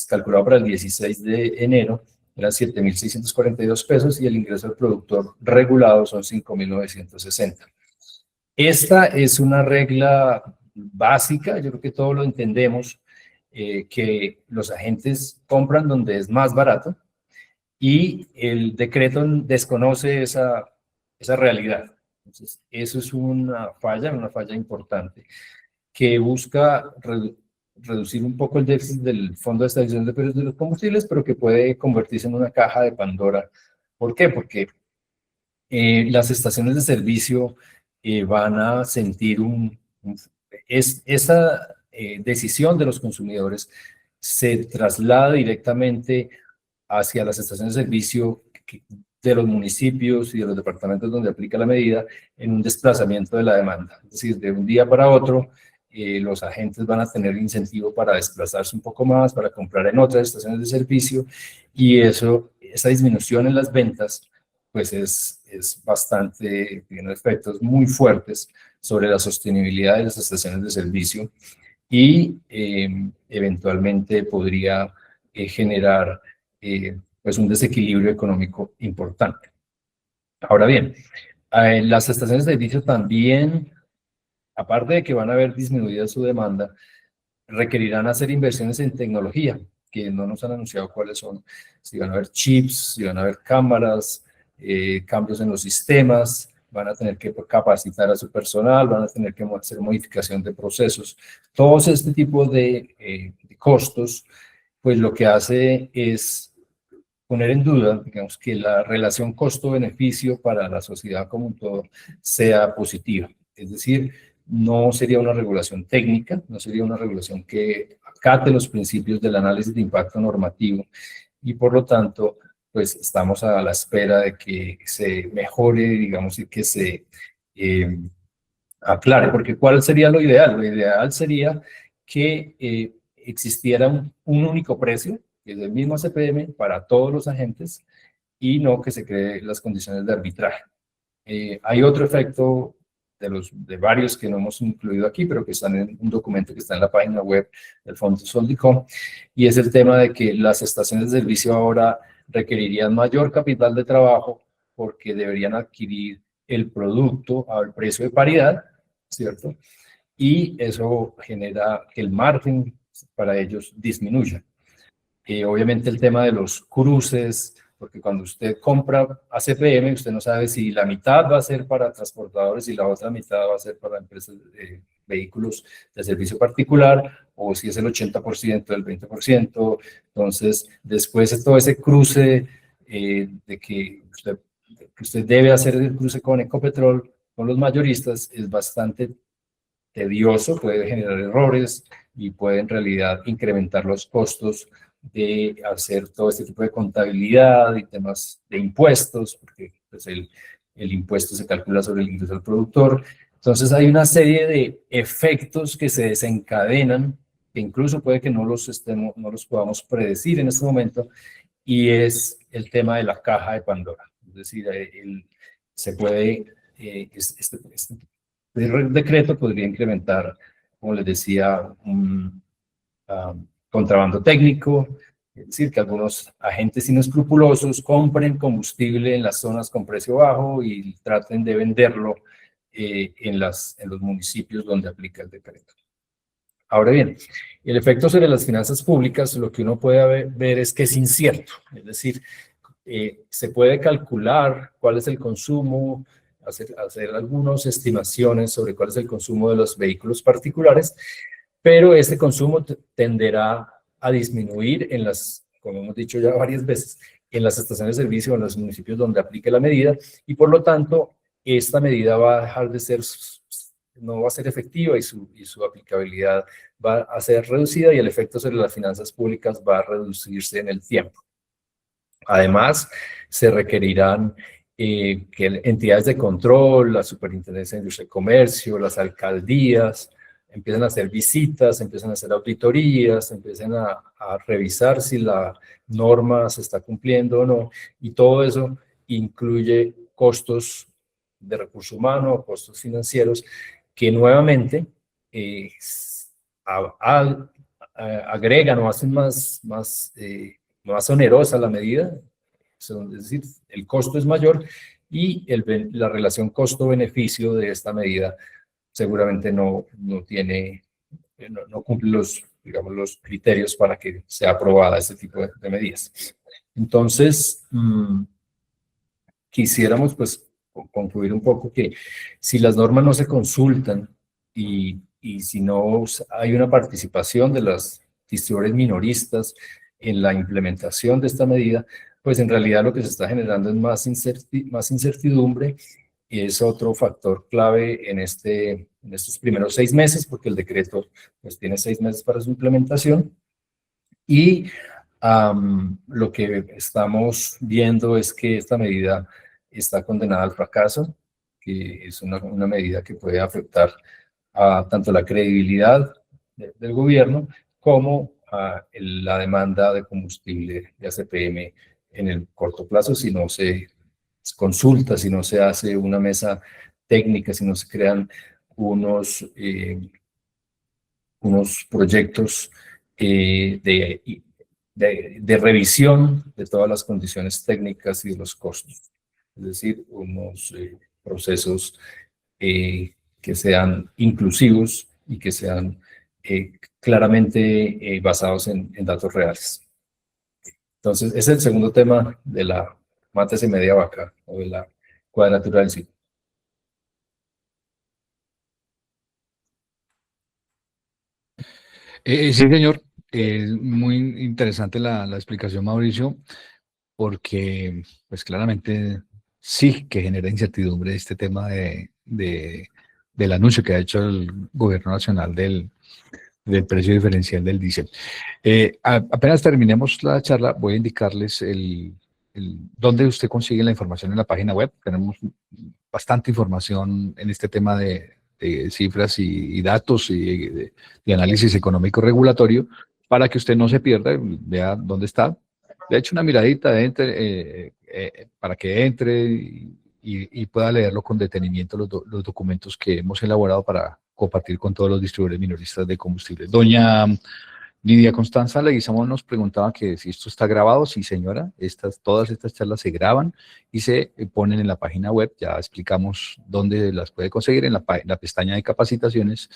calculado para el 16 de enero, eran 7.642 pesos, y el ingreso del productor regulado son 5.960. Esta es una regla básica, yo creo que todos lo entendemos, que los agentes compran donde es más barato, y el decreto desconoce esa realidad. Entonces, eso es una falla importante, que busca reducir un poco el déficit del Fondo de Estabilización de Precios de los Combustibles, pero que puede convertirse en una caja de Pandora. ¿Por qué? Porque las estaciones de servicio van a sentir esa decisión de los consumidores se traslada directamente hacia las estaciones de servicio de los municipios y de los departamentos donde aplica la medida, en un desplazamiento de la demanda. Es decir, de un día para otro, los agentes van a tener incentivo para desplazarse un poco más, para comprar en otras estaciones de servicio, y esa disminución en las ventas pues es bastante, tiene efectos muy fuertes sobre la sostenibilidad de las estaciones de servicio, y eventualmente podría generar pues un desequilibrio económico importante. Ahora bien, las estaciones de servicio también, aparte de que van a ver disminuida su demanda, requerirán hacer inversiones en tecnología, que no nos han anunciado cuáles son, si van a haber chips, si van a haber cámaras, cambios en los sistemas, van a tener que capacitar a su personal, van a tener que hacer modificación de procesos. Todos este tipo de costos, pues lo que hace es poner en duda, digamos, que la relación costo-beneficio para la sociedad como un todo sea positiva. Es decir, no sería una regulación técnica, no sería una regulación que acate los principios del análisis de impacto normativo y por lo tanto, pues estamos a la espera de que se mejore, digamos, y que se aclare, porque ¿cuál sería lo ideal? Lo ideal sería que existiera un único precio, que es el mismo CPM para todos los agentes y no que se creen las condiciones de arbitraje. Hay otro efecto de varios que no hemos incluido aquí, pero que están en un documento que está en la página web del Fondo Soldicom, y es el tema de que las estaciones de servicio ahora requerirían mayor capital de trabajo porque deberían adquirir el producto al precio de paridad, ¿cierto? Y eso genera que el margen para ellos disminuya. Obviamente el tema de los cruces, porque cuando usted compra ACPM, usted no sabe si la mitad va a ser para transportadores y la otra mitad va a ser para empresas de vehículos de servicio particular, o si es el 80% del 20%. Entonces, después de todo ese cruce de que usted debe hacer el cruce con Ecopetrol, con los mayoristas, es bastante tedioso, puede generar errores y puede en realidad incrementar los costos de hacer todo este tipo de contabilidad y temas de impuestos, porque pues, el impuesto se calcula sobre el ingreso del productor. Entonces hay una serie de efectos que se desencadenan, que incluso puede que no los podamos predecir en este momento, y es el tema de la caja de Pandora. Es decir, se puede, este decreto podría incrementar, como les decía, un contrabando técnico, es decir, que algunos agentes inescrupulosos compren combustible en las zonas con precio bajo y traten de venderlo en los municipios donde aplica el decreto. Ahora bien, el efecto sobre las finanzas públicas, lo que uno puede ver es que es incierto, es decir, se puede calcular cuál es el consumo, hacer algunas estimaciones sobre cuál es el consumo de los vehículos particulares, pero este consumo tenderá a disminuir en como hemos dicho ya varias veces, en las estaciones de servicio, en los municipios donde aplique la medida, y por lo tanto, esta medida va a dejar de ser, no va a ser efectiva y su aplicabilidad va a ser reducida y el efecto sobre las finanzas públicas va a reducirse en el tiempo. Además, se requerirán que entidades de control, la Superintendencia de Industria y Comercio, las alcaldías, empiezan a hacer visitas, empiezan a hacer auditorías, empiezan a revisar si la norma se está cumpliendo o no, y todo eso incluye costos de recurso humano, costos financieros, que nuevamente agregan o hacen más onerosa la medida, es decir, el costo es mayor y la relación costo-beneficio de esta medida seguramente no cumple los criterios para que sea aprobada este tipo de medidas. Entonces, quisiéramos pues concluir un poco que si las normas no se consultan y si no hay una participación de las distribuidores minoristas en la implementación de esta medida, pues en realidad lo que se está generando es más incertidumbre, y es otro factor clave en estos primeros 6 meses, porque el decreto pues tiene 6 meses para su implementación, y lo que estamos viendo es que esta medida está condenada al fracaso, que es una medida que puede afectar a tanto la credibilidad del gobierno como a la demanda de combustible de ACPM en el corto plazo, si no se consulta, si no se hace una mesa técnica, si no se crean unos proyectos de revisión de todas las condiciones técnicas y de los costos. Es decir, unos procesos que sean inclusivos y que sean claramente basados en datos reales. Entonces, ese es el segundo tema de la mátese media vaca o de la cuadratura del ciclo. Sí, señor. Muy interesante la explicación, Mauricio, porque pues claramente sí que genera incertidumbre este tema del anuncio que ha hecho el gobierno nacional del precio diferencial del diésel. Apenas terminemos la charla, voy a indicarles dónde usted consigue la información en la página web. Tenemos bastante información en este tema de cifras y datos y de análisis económico regulatorio para que usted no se pierda, vea dónde está. Le eche una miradita, para que entre y pueda leerlo con detenimiento los documentos que hemos elaborado para compartir con todos los distribuidores minoristas de combustible. Doña Lidia Constanza Leguizamón nos preguntaba que si esto está grabado. Sí, señora, todas estas charlas se graban y se ponen en la página web. Ya explicamos dónde las puede conseguir en la pestaña de capacitaciones.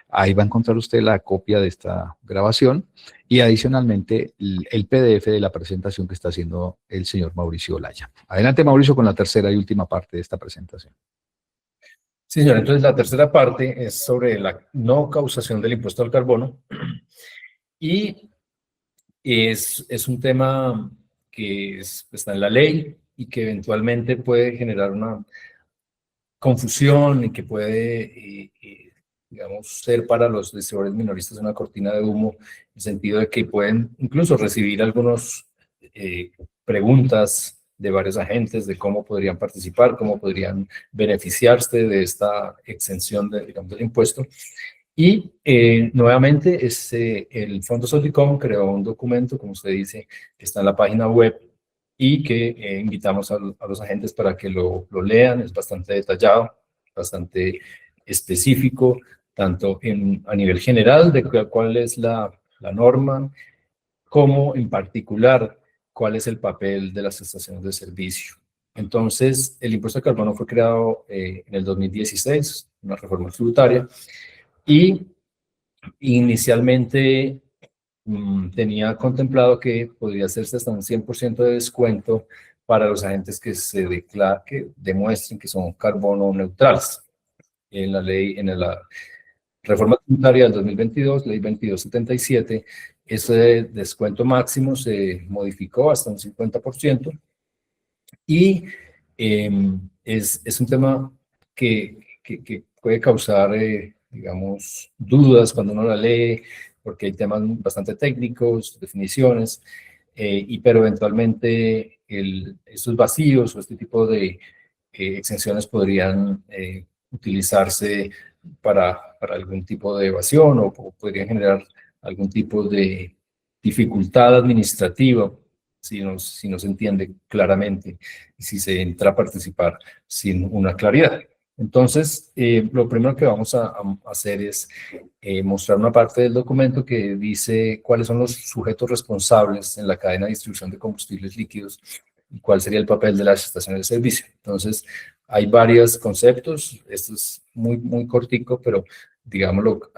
Ahí va a encontrar usted la copia de esta grabación y adicionalmente el PDF de la presentación que está haciendo el señor Mauricio Olaya. Adelante, Mauricio, con la tercera y última parte de esta presentación. Sí, señor. Entonces, la tercera parte es sobre la no causación del impuesto al carbono. Y es un tema que está en la ley y que eventualmente puede generar una confusión y que puede, digamos, ser para los distribuidores minoristas una cortina de humo, en el sentido de que pueden incluso recibir algunas preguntas de varios agentes de cómo podrían participar, cómo podrían beneficiarse de esta exención digamos, del impuesto. Y nuevamente, el Fondo Soldicom creó un documento, como usted dice, que está en la página web y que invitamos a los agentes para que lo lean. Es bastante detallado, bastante específico, tanto a nivel general de cuál es la norma, como en particular cuál es el papel de las estaciones de servicio. Entonces, el impuesto al carbono fue creado en el 2016, una reforma tributaria, y inicialmente tenía contemplado que podría hacerse hasta un 100% de descuento para los agentes que demuestren que son carbono neutrales. En la ley, en la reforma tributaria del 2022, ley 2277, ese descuento máximo se modificó hasta un 50%, y es un tema que puede causar, digamos, dudas cuando uno la lee, porque hay temas bastante técnicos, definiciones, pero eventualmente estos vacíos o este tipo de exenciones podrían utilizarse para algún tipo de evasión o podrían generar algún tipo de dificultad administrativa si no se entiende claramente y si se entra a participar sin una claridad. Entonces, lo primero que vamos a hacer es mostrar una parte del documento que dice cuáles son los sujetos responsables en la cadena de distribución de combustibles líquidos y cuál sería el papel de las estaciones de servicio. Entonces, hay varios conceptos. Esto es muy cortico, pero digámoslo,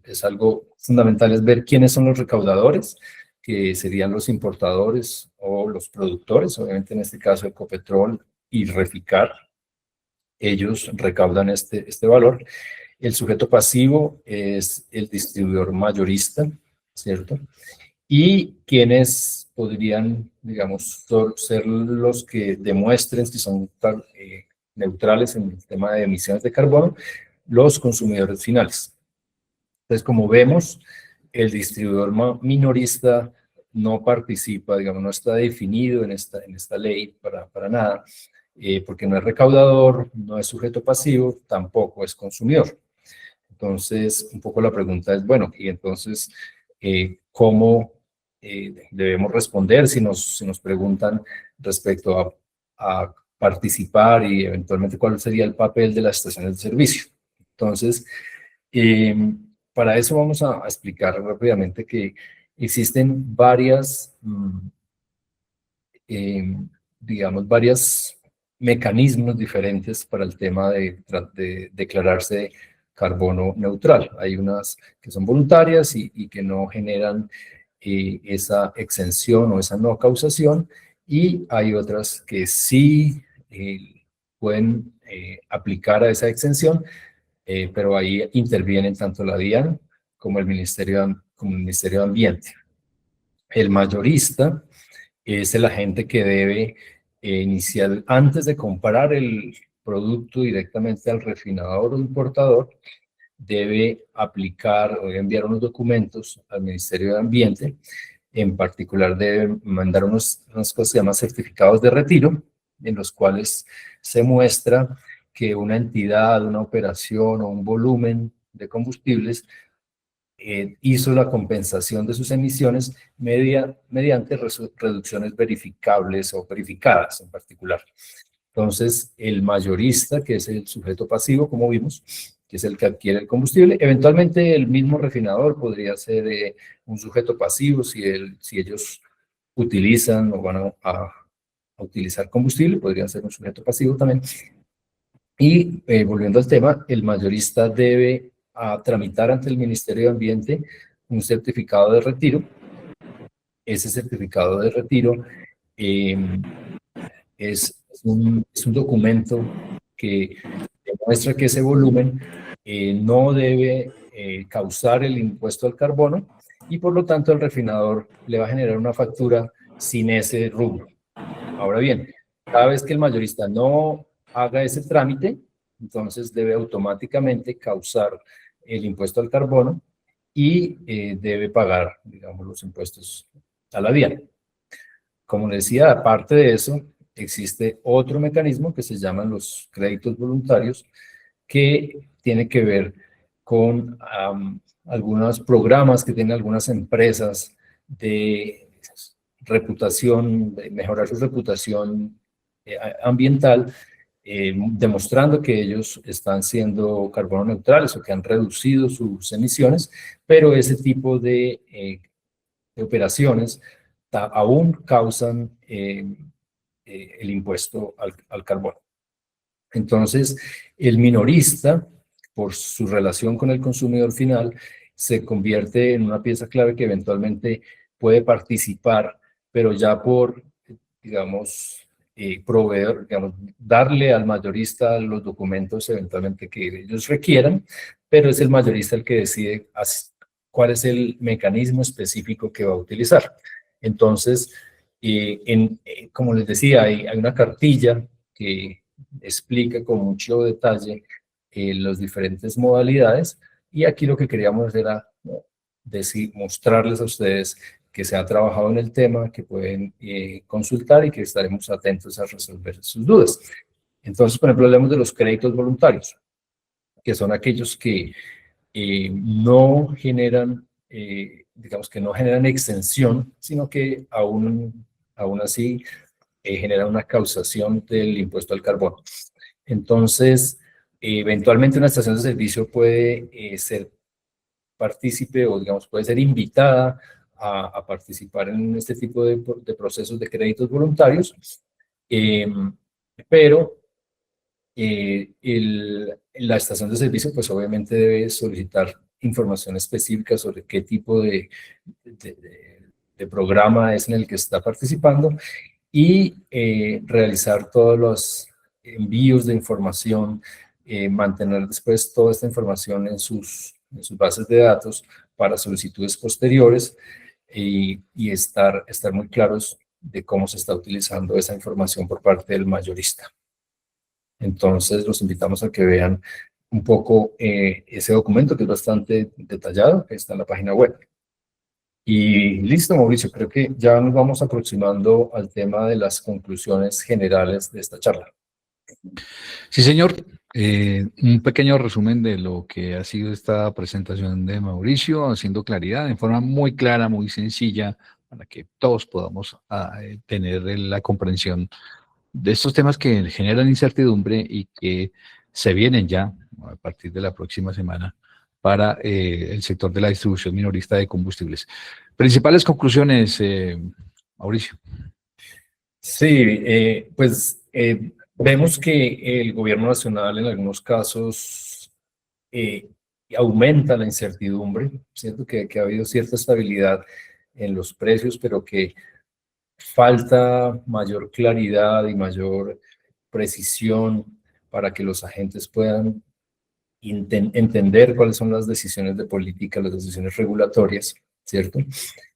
es algo fundamental, es ver quiénes son los recaudadores, que serían los importadores o los productores, obviamente en este caso Ecopetrol y Reficar. Ellos recaudan este valor. El sujeto pasivo es el distribuidor mayorista, ¿cierto? Y quienes podrían, digamos, ser los que demuestren si son neutrales en el tema de emisiones de carbono, los consumidores finales. Entonces, como vemos, el distribuidor minorista no participa, digamos, no está definido en esta ley para nada, porque no es recaudador, no es sujeto pasivo, tampoco es consumidor. Entonces, un poco la pregunta es, bueno, y entonces, ¿cómo debemos responder si nos preguntan respecto a participar y eventualmente cuál sería el papel de las estaciones de servicio? Entonces, para eso vamos a explicar rápidamente que existen digamos, varios mecanismos diferentes para el tema de declararse carbono neutral. Hay unas que son voluntarias y que no generan esa exención o esa no causación, y hay otras que sí pueden aplicar a esa exención, pero ahí intervienen tanto la DIAN como el Ministerio de Ambiente. El mayorista es el agente que debe iniciar, antes de comprar el producto directamente al refinador o importador, debe aplicar o debe enviar unos documentos al Ministerio de Ambiente. En particular debe mandar unas cosas que se llaman certificados de retiro, en los cuales se muestra que una entidad, una operación o un volumen de combustibles hizo la compensación de sus emisiones mediante reducciones verificables o verificadas en particular. Entonces, el mayorista, que es el sujeto pasivo, como vimos, que es el que adquiere el combustible, eventualmente el mismo refinador podría ser un sujeto pasivo si ellos utilizan o van a utilizar combustible, podría ser un sujeto pasivo también. Y volviendo al tema, el mayorista debe tramitar ante el Ministerio de Ambiente un certificado de retiro. Ese certificado de retiro es un documento que demuestra que ese volumen no debe causar el impuesto al carbono y por lo tanto el refinador le va a generar una factura sin ese rubro. Ahora bien, cada vez que el mayorista no haga ese trámite, entonces debe automáticamente causar el impuesto al carbono y debe pagar, digamos, los impuestos a la DIAN. Como les decía, aparte de eso, existe otro mecanismo que se llaman los créditos voluntarios, que tiene que ver con algunos programas que tienen algunas empresas de reputación, de mejorar su reputación ambiental, demostrando que ellos están siendo carbono neutrales o que han reducido sus emisiones, pero ese tipo de operaciones aún causan el impuesto al carbono. Entonces, el minorista, por su relación con el consumidor final, se convierte en una pieza clave que eventualmente puede participar, pero ya por, digamos, proveer, digamos, darle al mayorista los documentos eventualmente que ellos requieran, pero es el mayorista el que decide cuál es el mecanismo específico que va a utilizar. Entonces, como les decía, hay una cartilla que explica con mucho detalle las diferentes modalidades, y aquí lo que queríamos era mostrarles a ustedes que se ha trabajado en el tema, que pueden consultar y que estaremos atentos a resolver sus dudas. Entonces, por ejemplo, hablemos de los créditos voluntarios, que son aquellos que no generan, digamos que no generan exención, sino que aún así genera una causación del impuesto al carbono. Entonces, eventualmente una estación de servicio puede ser partícipe o, digamos, puede ser invitada a participar en este tipo de procesos de créditos voluntarios, pero la estación de servicio, pues obviamente debe solicitar información específica sobre qué tipo de programa es en el que está participando y realizar todos los envíos de información, mantener después toda esta información en sus bases de datos para solicitudes posteriores y estar muy claros de cómo se está utilizando esa información por parte del mayorista. Entonces, los invitamos a que vean un poco ese documento, que es bastante detallado, que está en la página web. Y listo, Mauricio, creo que ya nos vamos aproximando al tema de las conclusiones generales de esta charla. Sí, señor. Un pequeño resumen de lo que ha sido esta presentación de Mauricio, haciendo claridad, en forma muy clara, muy sencilla, para que todos podamos tener la comprensión de estos temas que generan incertidumbre y que se vienen ya a partir de la próxima semana para el sector de la distribución minorista de combustibles. Principales conclusiones, Mauricio. Sí, pues vemos que el gobierno nacional en algunos casos aumenta la incertidumbre. Siento que ha habido cierta estabilidad en los precios, pero que falta mayor claridad y mayor precisión para que los agentes puedan entender cuáles son las decisiones de política, las decisiones regulatorias, ¿cierto?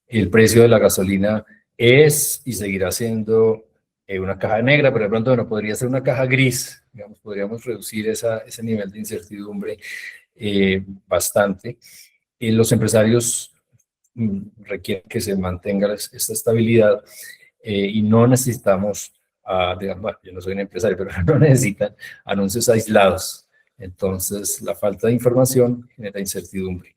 El precio de la gasolina es y seguirá siendo una caja negra, pero de pronto no podría ser una caja gris, digamos, podríamos reducir ese nivel de incertidumbre bastante. Los empresarios requieren que se mantenga esta estabilidad y no necesitamos, digamos, bueno, yo no soy un empresario, pero no necesitan anuncios aislados. Entonces, la falta de información genera incertidumbre.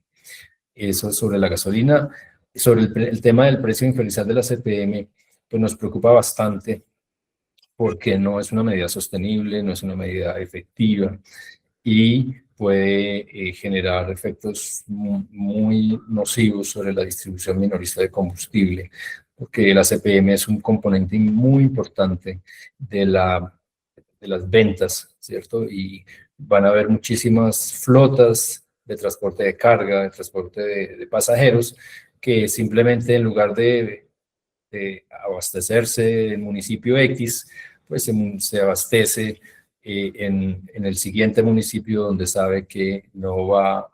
Eso es sobre la gasolina. Sobre el tema del precio infernal de la CPM, pues nos preocupa bastante porque no es una medida sostenible, no es una medida efectiva y puede generar efectos muy nocivos sobre la distribución minorista de combustible, porque la CPM es un componente muy importante de las ventas, ¿cierto? Y van a haber muchísimas flotas de transporte de carga, de transporte de pasajeros, que simplemente en lugar de abastecerse en municipio X, pues se abastece en el siguiente municipio donde sabe que no va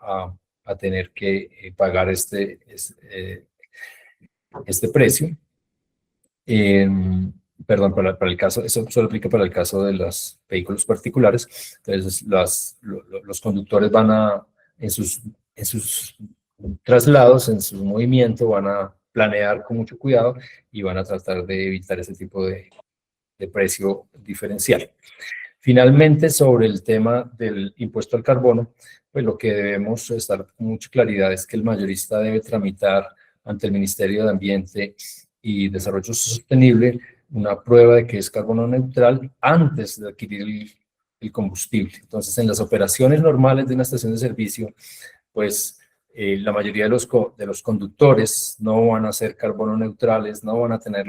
a tener que pagar este precio. Perdón, para el caso, eso solo aplica para el caso de los vehículos particulares. Entonces, los conductores van en sus traslados, en su movimiento, van a planear con mucho cuidado y van a tratar de evitar ese tipo de precio diferencial. Finalmente, sobre el tema del impuesto al carbono, pues lo que debemos estar con mucha claridad es que el mayorista debe tramitar ante el Ministerio de Ambiente y Desarrollo Sostenible una prueba de que es carbono neutral antes de adquirir el combustible. Entonces, en las operaciones normales de una estación de servicio, pues la mayoría de los conductores no van a ser carbono neutrales, no van a tener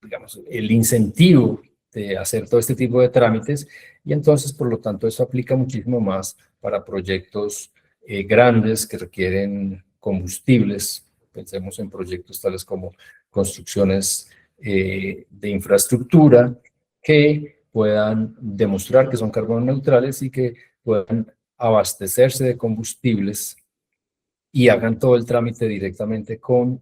digamos, el incentivo de hacer todo este tipo de trámites y entonces, por lo tanto, eso aplica muchísimo más para proyectos grandes que requieren combustibles. Pensemos en proyectos tales como construcciones de infraestructura que puedan demostrar que son carbono neutrales y que puedan abastecerse de combustibles y hagan todo el trámite directamente con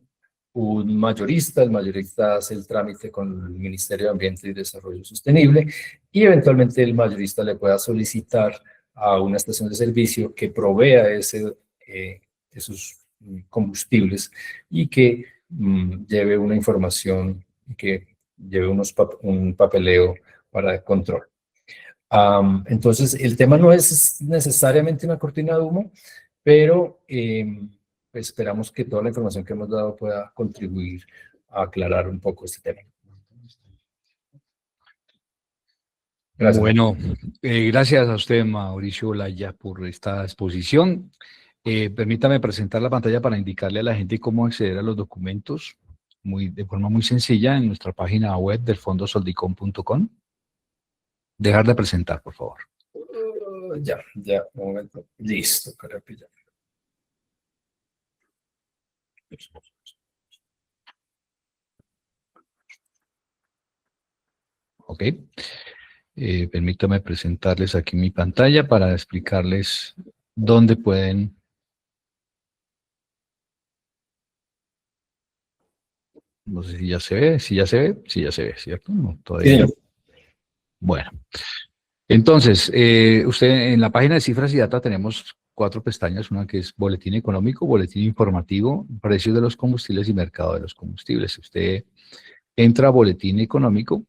un mayorista. El mayorista hace el trámite con el Ministerio de Ambiente y Desarrollo Sostenible y eventualmente el mayorista le pueda solicitar a una estación de servicio que provea esos combustibles y que lleve una información, que lleve un papeleo para control. Entonces, el tema no es necesariamente una cortina de humo, pero pues esperamos que toda la información que hemos dado pueda contribuir a aclarar un poco este tema. Gracias. Bueno, gracias a usted, Mauricio Olaya, por esta exposición. Permítame presentar la pantalla para indicarle a la gente cómo acceder a los documentos de forma muy sencilla en nuestra página web del fondosoldicom.com. Dejar de presentar, por favor. Ya, un momento. Listo, caramba, ya. Ok. Permítame presentarles aquí mi pantalla para explicarles dónde pueden. No sé si ya se ve, sí ya se ve, ¿cierto? No, todavía. Sí. Bueno. Entonces, usted en la página de cifras y data tenemos 4 pestañas, una que es boletín económico, boletín informativo, precios de los combustibles y mercado de los combustibles. Usted entra a boletín económico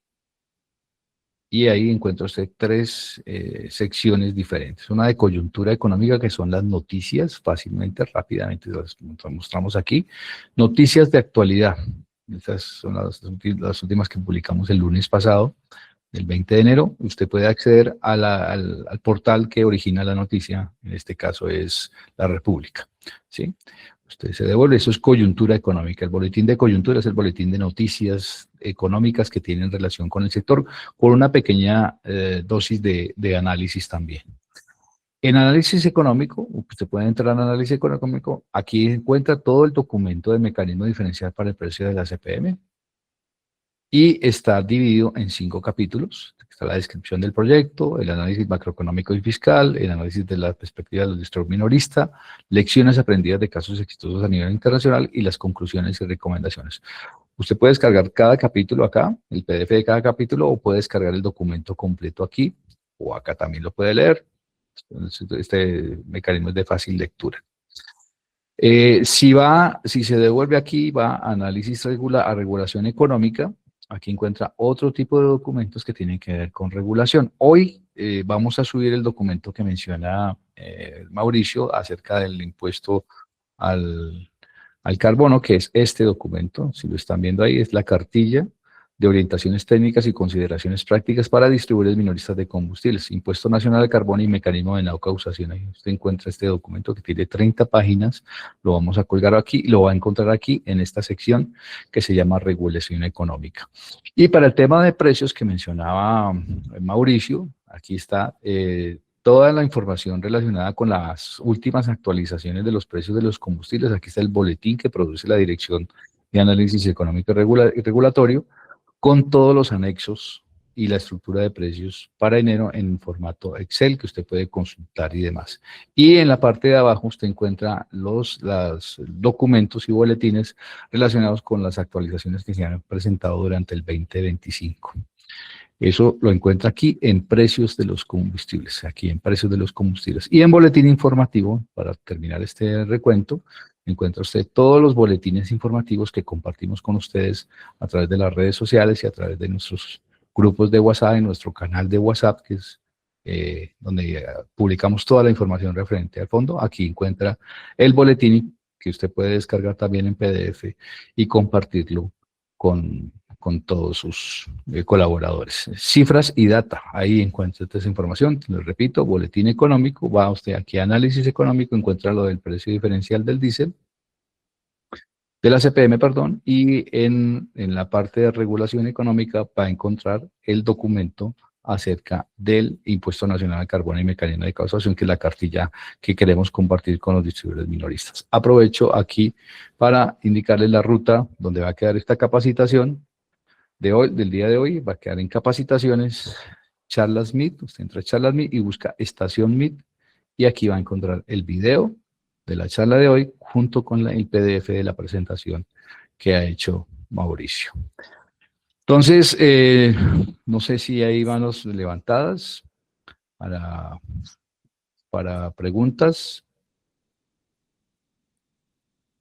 y ahí encuentra usted 3 secciones diferentes. Una de coyuntura económica, que son las noticias, fácilmente, rápidamente las mostramos aquí. Noticias de actualidad. Estas son las últimas que publicamos el lunes pasado, el 20 de enero. Usted puede acceder al portal que origina la noticia, en este caso es La República, ¿sí? Usted se devuelve, eso es coyuntura económica. El boletín de coyuntura es el boletín de noticias económicas que tienen relación con el sector, con una pequeña dosis de análisis también. En análisis económico, usted puede entrar en análisis económico, aquí encuentra todo el documento del mecanismo diferencial para el precio de la CPM, y está dividido en 5 capítulos. Está la descripción del proyecto, el análisis macroeconómico y fiscal, el análisis de la perspectiva del sector minorista, lecciones aprendidas de casos exitosos a nivel internacional y las conclusiones y recomendaciones. Usted puede descargar cada capítulo acá, el PDF de cada capítulo, o puede descargar el documento completo aquí, o acá también lo puede leer. Este mecanismo es de fácil lectura. Si se devuelve aquí, va a análisis a regulación económica. Aquí encuentra otro tipo de documentos que tienen que ver con regulación. Hoy vamos a subir el documento que menciona Mauricio acerca del impuesto al carbono, que es este documento. Si lo están viendo ahí, es la cartilla de orientaciones técnicas y consideraciones prácticas para distribuidores minoristas de combustibles, Impuesto Nacional al Carbono y Mecanismo de no causación. Ahí usted encuentra este documento que tiene 30 páginas, lo vamos a colgar aquí, lo va a encontrar aquí en esta sección que se llama Regulación Económica. Y para el tema de precios que mencionaba Mauricio, aquí está toda la información relacionada con las últimas actualizaciones de los precios de los combustibles. Aquí está el boletín que produce la Dirección de Análisis Económico y Regulatorio, con todos los anexos y la estructura de precios para enero en formato Excel que usted puede consultar y demás. Y en la parte de abajo usted encuentra los documentos y boletines relacionados con las actualizaciones que se han presentado durante el 2025. Eso lo encuentra aquí en precios de los combustibles, aquí en precios de los combustibles. Y en boletín informativo, para terminar este recuento, encuentra usted todos los boletines informativos que compartimos con ustedes a través de las redes sociales y a través de nuestros grupos de WhatsApp, en nuestro canal de WhatsApp, que es donde publicamos toda la información referente al fondo. Aquí encuentra el boletín que usted puede descargar también en PDF y compartirlo con todos sus colaboradores. Cifras y data, ahí encuentra esa información. Les repito, boletín económico, va usted aquí a análisis económico, encuentra lo del precio diferencial del diésel, de la CPM, perdón, y en la parte de regulación económica va a encontrar el documento acerca del Impuesto Nacional al Carbono y Mecanismo de Causación, que es la cartilla que queremos compartir con los distribuidores minoristas. Aprovecho aquí para indicarles la ruta donde va a quedar esta capacitación de hoy, del día de hoy. Va a quedar en capacitaciones, charlas Meet. Usted entra a charlas Meet y busca estación Meet, y aquí va a encontrar el video de la charla de hoy junto con el PDF de la presentación que ha hecho Mauricio. Entonces, no sé si hay manos levantadas para preguntas,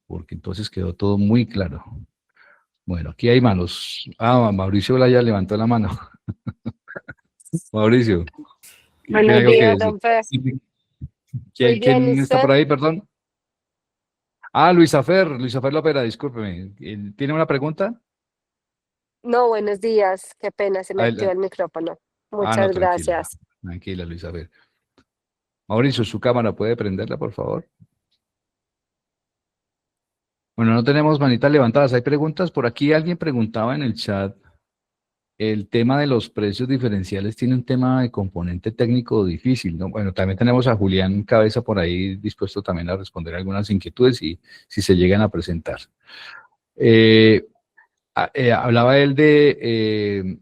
porque entonces quedó todo muy claro. Bueno, aquí hay manos. Ah, Mauricio ya levantó la mano. Mauricio, ¿tiene Buenos algo que días, decir? don Fer. Muy bien, ¿Quién está por ¿usted? ahí, perdón? Ah, Luisa Fer Lopera, discúlpeme. ¿Tiene una pregunta? No, buenos días. Qué pena, se me activó Adela- el micrófono. no, Muchas tranquila. gracias. Tranquila, Luisa Fer. Mauricio, su cámara, ¿puede prenderla, por favor? Bueno, no tenemos manitas levantadas. ¿Hay preguntas? Por aquí alguien preguntaba en el chat. El tema de los precios diferenciales tiene un tema de componente técnico difícil, ¿no? Bueno, también tenemos a Julián Cabeza por ahí dispuesto también a responder algunas inquietudes y si se llegan a presentar. Hablaba él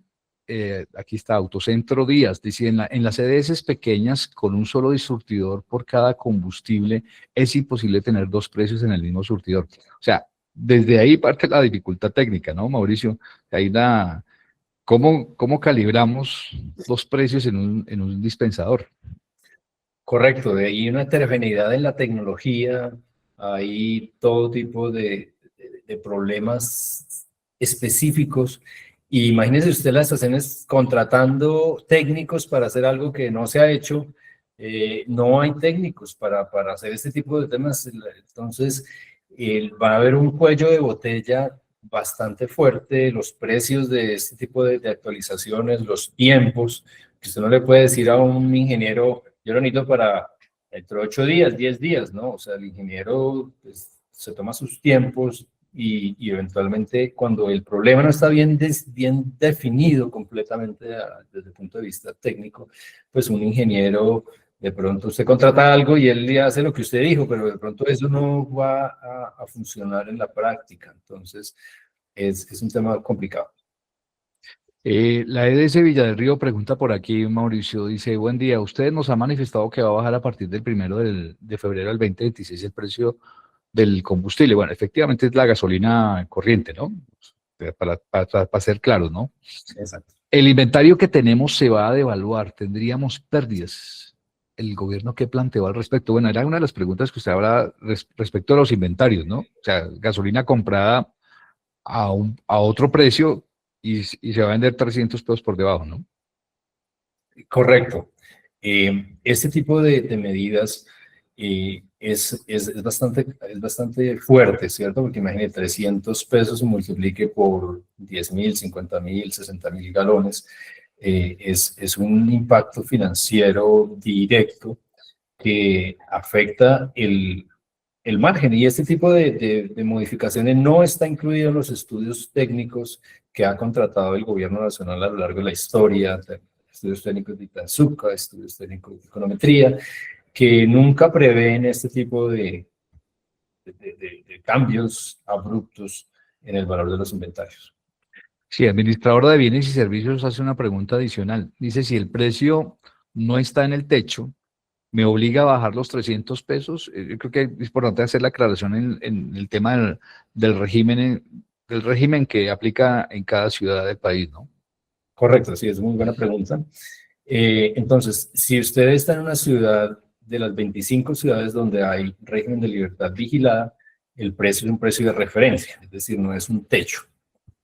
aquí está, Autocentro Díaz, dice, en las CDS pequeñas, con un solo distribuidor por cada combustible, es imposible tener dos precios en el mismo surtidor. O sea, desde ahí parte la dificultad técnica, ¿no, Mauricio? Hay una... ¿Cómo calibramos los precios en un dispensador? Correcto, de ahí una heterogeneidad en la tecnología, hay todo tipo de problemas específicos. Y imagínese usted las estaciones contratando técnicos para hacer algo que no se ha hecho. No hay técnicos para hacer este tipo de temas. Entonces, va a haber un cuello de botella bastante fuerte, los precios de este tipo de actualizaciones, los tiempos, que usted no le puede decir a un ingeniero, yo lo necesito para dentro de 8 días, 10 días, ¿no? O sea, el ingeniero pues, se toma sus tiempos y eventualmente cuando el problema no está bien definido completamente desde el punto de vista técnico, pues un ingeniero, de pronto usted contrata algo y él le hace lo que usted dijo, pero de pronto eso no va a funcionar en la práctica. Entonces, es un tema complicado. La EDS Villa del Río pregunta por aquí, Mauricio, dice, buen día, usted nos ha manifestado que va a bajar a partir del 1 de febrero del 2026 el precio del combustible. Bueno, efectivamente es la gasolina corriente, ¿no? Para ser claros, ¿no? Exacto. El inventario que tenemos se va a devaluar, tendríamos pérdidas. ¿El gobierno qué planteó al respecto? Bueno, era una de las preguntas que usted hablaba respecto a los inventarios, ¿no? O sea, gasolina comprada a otro precio y se va a vender 300 pesos por debajo, ¿no? Correcto. Este tipo de medidas es bastante fuerte, ¿cierto? Porque imagínate, 300 pesos se multiplique por 10.000, 50.000, 60.000 galones. Es un impacto financiero directo que afecta el margen. Y este tipo de modificaciones no está incluido en los estudios técnicos que ha contratado el gobierno nacional a lo largo de la historia, estudios técnicos de Itanzuca, estudios técnicos de econometría, que nunca prevén este tipo de cambios abruptos en el valor de los inventarios. Sí, administradora de bienes y servicios hace una pregunta adicional. Dice, si el precio no está en el techo, ¿me obliga a bajar los 300 pesos? Yo creo que es importante hacer la aclaración en el tema del régimen que aplica en cada ciudad del país, ¿no? Correcto, sí, es muy buena pregunta. Entonces, si usted está en una ciudad de las 25 ciudades donde hay régimen de libertad vigilada, el precio es un precio de referencia, es decir, no es un techo.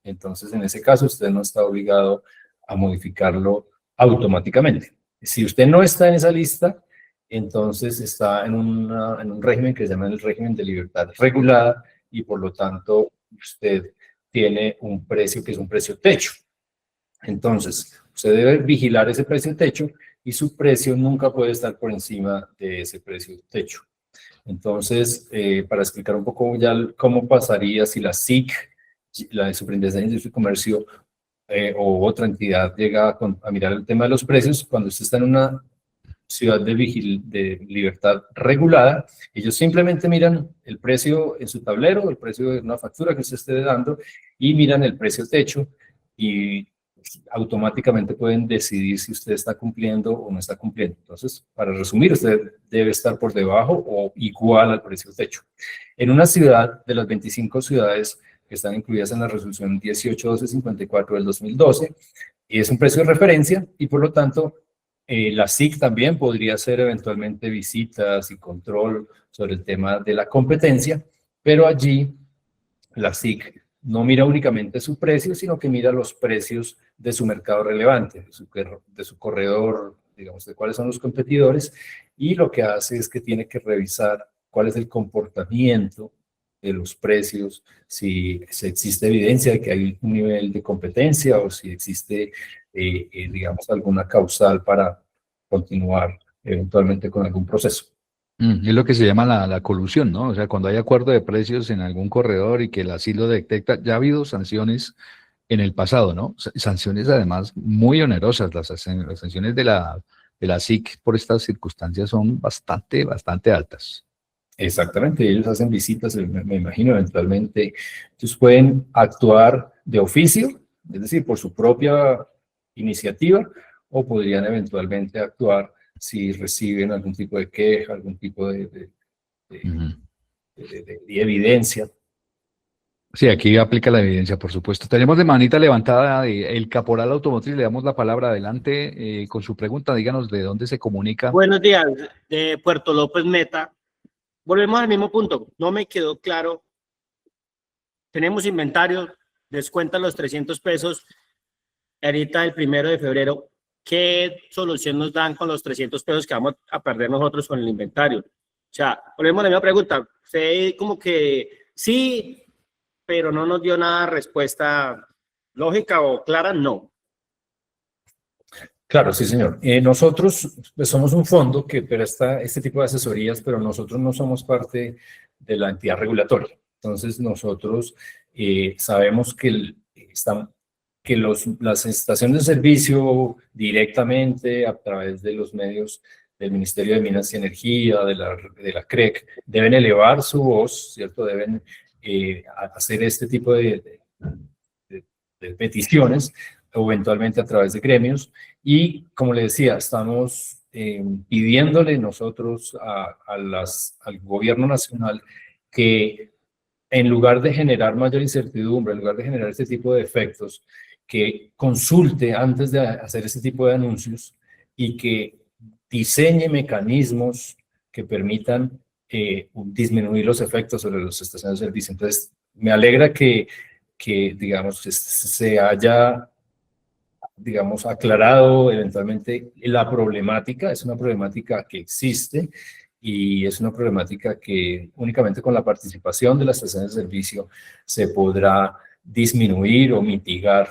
Entonces, en ese caso, usted no está obligado a modificarlo automáticamente. Si usted no está en esa lista, entonces está en un régimen que se llama el régimen de libertad regulada y por lo tanto usted tiene un precio que es un precio techo. Entonces, usted debe vigilar ese precio techo y su precio nunca puede estar por encima de ese precio techo. Entonces, para explicar un poco ya cómo pasaría si la SIC, la Superintendencia de Industria y Comercio, o otra entidad llega a mirar el tema de los precios, cuando usted está en una ciudad de libertad regulada, ellos simplemente miran el precio en su tablero, el precio de una factura que usted esté dando, y miran el precio techo, y automáticamente pueden decidir si usted está cumpliendo o no está cumpliendo. Entonces, para resumir, usted debe estar por debajo o igual al precio techo. En una ciudad de las 25 ciudades que están incluidas en la resolución 181254 del 2012, es un precio de referencia y por lo tanto la SIC también podría hacer eventualmente visitas y control sobre el tema de la competencia, pero allí la SIC no mira únicamente su precio, sino que mira los precios de su mercado relevante, de su corredor, digamos, de cuáles son los competidores, y lo que hace es que tiene que revisar cuál es el comportamiento de los precios, si existe evidencia de que hay un nivel de competencia o si existe, digamos, alguna causal para continuar eventualmente con algún proceso. Es lo que se llama la colusión, ¿no? O sea, cuando hay acuerdo de precios en algún corredor y que el así lo detecta, ya ha habido sanciones en el pasado, ¿no? Sanciones además muy onerosas, las sanciones de la SIC por estas circunstancias son bastante altas. Exactamente, ellos hacen visitas, me imagino, eventualmente. Entonces pueden actuar de oficio, es decir, por su propia iniciativa, o podrían eventualmente actuar si reciben algún tipo de queja, algún tipo de evidencia. Sí, aquí aplica la evidencia, por supuesto. Tenemos de manita levantada el caporal automotriz, le damos la palabra adelante con su pregunta, díganos de dónde se comunica. Buenos días, de Puerto López Meta. Volvemos al mismo punto, no me quedó claro. Tenemos inventario, descuentan los 300 pesos ahorita el 1 de febrero. ¿Qué solución nos dan con los 300 pesos que vamos a perder nosotros con el inventario? O sea, volvemos a la misma pregunta. Usted como que sí, pero no nos dio nada respuesta lógica o clara, no. Claro, sí, señor. Nosotros pues, somos un fondo que presta este tipo de asesorías, pero nosotros no somos parte de la entidad regulatoria. Entonces, nosotros sabemos que las estaciones de servicio directamente a través de los medios del Ministerio de Minas y Energía, de la CREC, deben elevar su voz, ¿cierto? Deben hacer este tipo de peticiones eventualmente a través de gremios. Y como le decía, estamos pidiéndole nosotros al gobierno nacional que en lugar de generar mayor incertidumbre, en lugar de generar este tipo de efectos, que consulte antes de hacer este tipo de anuncios y que diseñe mecanismos que permitan disminuir los efectos sobre las estaciones de servicio. Entonces, me alegra que digamos, se haya, digamos, aclarado eventualmente la problemática. Es una problemática que existe y es una problemática que únicamente con la participación de las estaciones de servicio se podrá disminuir o mitigar,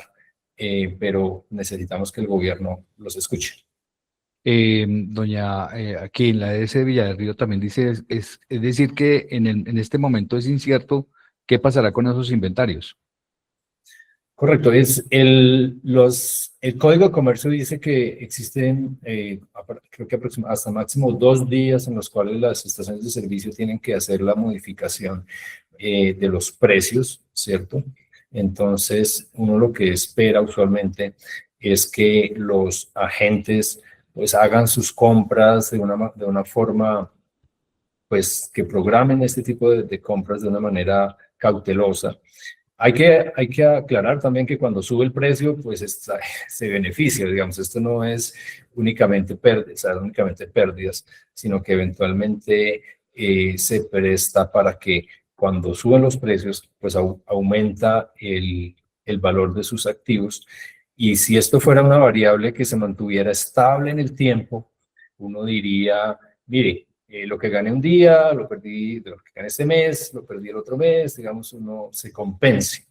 pero necesitamos que el gobierno los escuche. Aquí en la ES de Villa del Río también dice, es decir que en este momento es incierto qué pasará con esos inventarios. Correcto, el Código de Comercio dice que existen, creo que hasta máximo 2 días en los cuales las estaciones de servicio tienen que hacer la modificación de los precios, ¿cierto? Entonces, uno lo que espera usualmente es que los agentes pues hagan sus compras de una forma, pues que programen este tipo de compras de una manera cautelosa. Hay que aclarar también que cuando sube el precio, pues se beneficia, digamos, esto no es únicamente pérdidas, sino que eventualmente se presta para que cuando suben los precios, pues aumenta el valor de sus activos. Y si esto fuera una variable que se mantuviera estable en el tiempo, uno diría, mire, lo que gané un día, lo perdí, de lo que gané este mes, lo perdí el otro mes, digamos, uno se compense.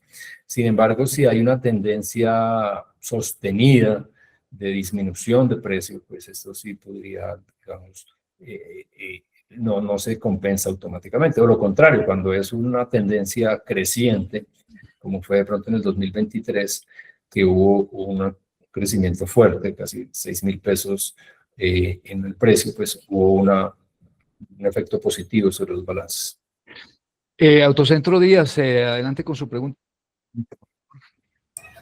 Sin embargo, si hay una tendencia sostenida de disminución de precio, pues esto sí podría, digamos, no se compensa automáticamente. O lo contrario, cuando es una tendencia creciente, como fue de pronto en el 2023, que hubo un crecimiento fuerte, casi 6.000 pesos en el precio, pues hubo un efecto positivo sobre los balances. Autocentro Díaz, adelante con su pregunta.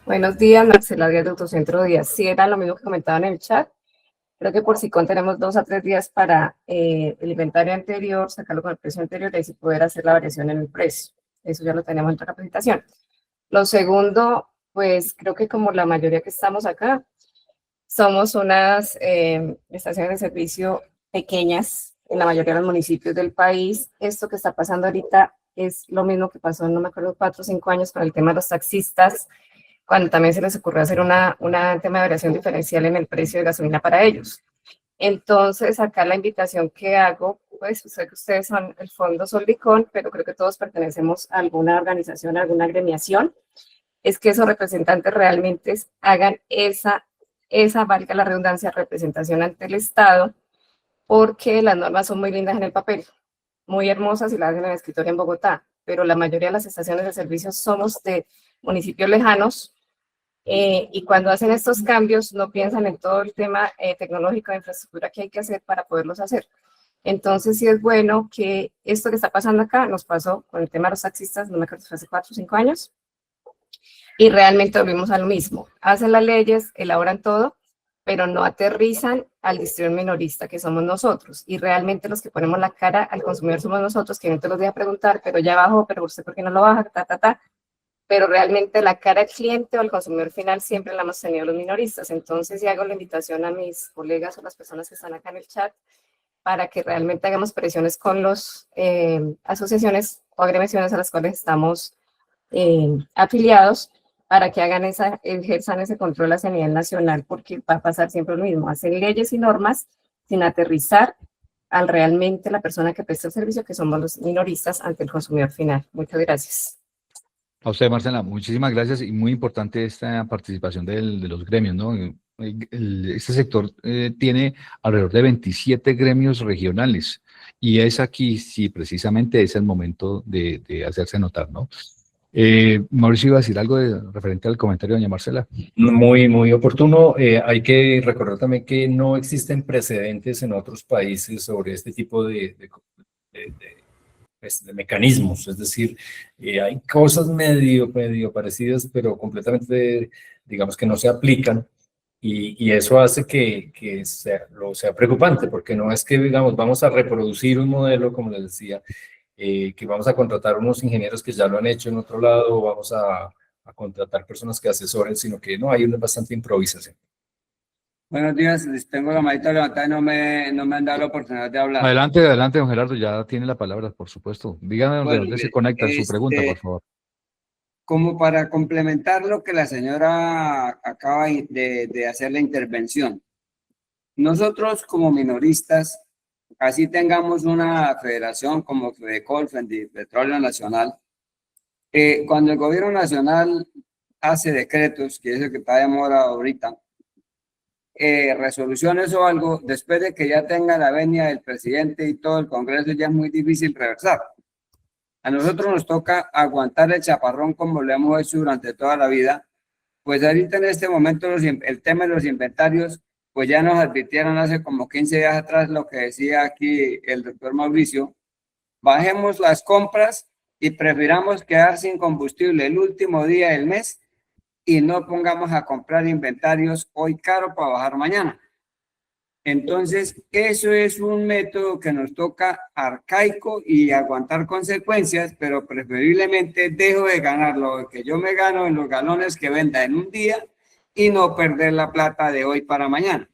Buenos días, Marcela Díaz de Autocentro Díaz. Sí, era lo mismo que comentaban en el chat. Creo que por SICON tenemos 2 a 3 días para el inventario anterior, sacarlo con el precio anterior y así poder hacer la variación en el precio. Eso ya lo tenemos en la capacitación. Lo segundo, pues creo que como la mayoría que estamos acá, somos unas estaciones de servicio pequeñas en la mayoría de los municipios del país. Esto que está pasando ahorita es lo mismo que pasó, no me acuerdo, 4 o 5 años con el tema de los taxistas, cuando también se les ocurrió hacer un tema de variación diferencial en el precio de gasolina para ellos. Entonces, acá la invitación que hago, pues sé que ustedes son el Fondo Soldicón, pero creo que todos pertenecemos a alguna organización, a alguna agremiación, es que esos representantes realmente hagan esa, valga la redundancia, representación ante el Estado, porque las normas son muy lindas en el papel, muy hermosas y las hacen en el escritorio en Bogotá, pero la mayoría de las estaciones de servicio somos de municipios lejanos, y cuando hacen estos cambios no piensan en todo el tema tecnológico de infraestructura que hay que hacer para poderlos hacer. Entonces sí es bueno que esto que está pasando acá nos pasó con el tema de los taxistas, no me acuerdo si fue hace 4 o 5 años, y realmente volvimos a lo mismo. Hacen las leyes, elaboran todo, pero no aterrizan al distribuidor minorista que somos nosotros. Y realmente los que ponemos la cara al consumidor somos nosotros, que no te los voy a preguntar, pero ya bajó, pero usted por qué no lo baja, pero realmente la cara al cliente o al consumidor final siempre la hemos tenido los minoristas. Entonces, sí hago la invitación a mis colegas o las personas que están acá en el chat para que realmente hagamos presiones con las asociaciones o agremiaciones a las cuales estamos afiliados para que ejerzan ese control a nivel nacional, porque va a pasar siempre lo mismo, hacen leyes y normas sin aterrizar al realmente la persona que presta el servicio, que somos los minoristas ante el consumidor final. Muchas gracias. A usted, Marcela, muchísimas gracias y muy importante esta participación de los gremios, ¿no? Este sector tiene alrededor de 27 gremios regionales y es aquí, sí, precisamente es el momento de hacerse notar, ¿no? Mauricio, iba a decir algo referente al comentario de doña Marcela. Muy, muy oportuno. Hay que recordar también que no existen precedentes en otros países sobre este tipo de mecanismos, es decir, hay cosas medio parecidas, pero completamente digamos que no se aplican, y eso hace que sea preocupante, porque no es que, digamos, vamos a reproducir un modelo, como les decía, que vamos a contratar unos ingenieros que ya lo han hecho en otro lado, o vamos a contratar personas que asesoren, sino que no, hay una bastante improvisación. Buenos días, les tengo la manita levantada y no me han dado la oportunidad de hablar. Adelante, adelante, don Gerardo, ya tiene la palabra, por supuesto. Dígame de Bueno, dónde se conecta su pregunta, por favor. Como para complementar lo que la señora acaba de hacer la intervención, nosotros como minoristas, así tengamos una federación como Fedecol, Petróleo Nacional, cuando el gobierno nacional hace decretos, que es el que está de moda ahorita, resoluciones o algo, después de que ya tenga la venia del presidente y todo el Congreso, ya es muy difícil reversar. A nosotros nos toca aguantar el chaparrón como lo hemos hecho durante toda la vida. Pues ahorita en este momento el tema de los inventarios, pues ya nos advirtieron hace como 15 días atrás lo que decía aquí el doctor Mauricio. Bajemos las compras y prefiramos quedar sin combustible el último día del mes y no pongamos a comprar inventarios hoy caro para bajar mañana. Entonces, eso es un método que nos toca arcaico y aguantar consecuencias, pero preferiblemente dejo de ganar lo que yo me gano en los galones que venda en un día y no perder la plata de hoy para mañana.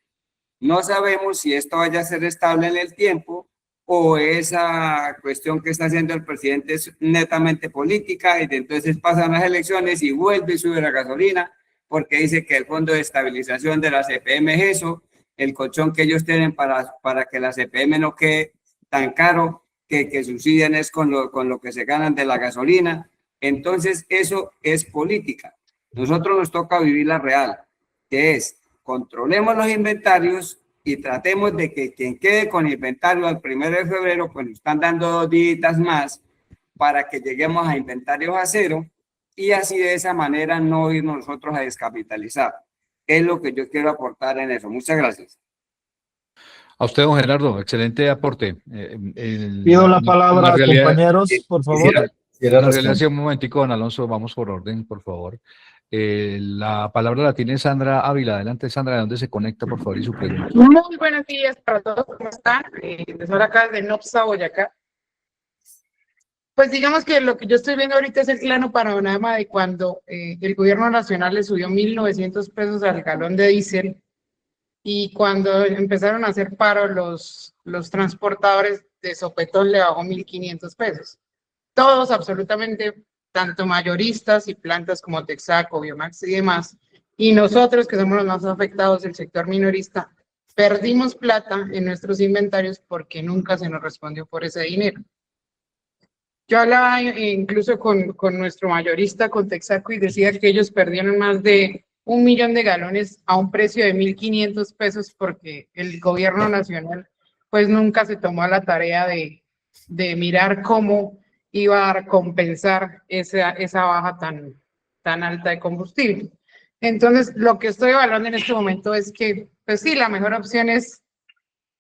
No sabemos si esto vaya a ser estable en el tiempo o esa cuestión que está haciendo el presidente es netamente política y entonces pasan las elecciones y vuelve y sube la gasolina porque dice que el Fondo de Estabilización de la CPM es eso, el colchón que ellos tienen para que la CPM no quede tan caro, que subsidian es con lo que se ganan de la gasolina. Entonces, eso es política. Nosotros nos toca vivir la real, que es controlemos los inventarios y tratemos de que quien quede con inventario al 1 de febrero, pues nos están dando 2 días más para que lleguemos a inventarios a cero y así de esa manera no ir nosotros a descapitalizar. Es lo que yo quiero aportar en eso. Muchas gracias. A usted, don Gerardo, excelente aporte. Pido la palabra, compañeros, por favor. Un momentico, don Alonso, vamos por orden, por favor. La palabra la tiene Sandra Ávila. Adelante, Sandra, ¿de dónde se conecta, por favor, y su pregunta? Muy buenos días para todos, ¿cómo están? Les hablo acá de Nopsa, Boyacá. Pues digamos que lo que yo estoy viendo ahorita es el claro panorama de cuando el gobierno nacional le subió 1.900 pesos al galón de diésel y cuando empezaron a hacer paro los transportadores de sopetón le bajó 1.500 pesos. Todos absolutamente, tanto mayoristas y plantas como Texaco, Biomax y demás, y nosotros que somos los más afectados, el sector minorista, perdimos plata en nuestros inventarios porque nunca se nos respondió por ese dinero. Yo hablaba incluso con nuestro mayorista, con Texaco, y decía que ellos perdieron más de 1 millón de galones a un precio de 1.500 pesos porque el gobierno nacional pues nunca se tomó la tarea de mirar cómo iba a compensar esa baja tan alta de combustible. Entonces, lo que estoy evaluando en este momento es que, pues sí, la mejor opción es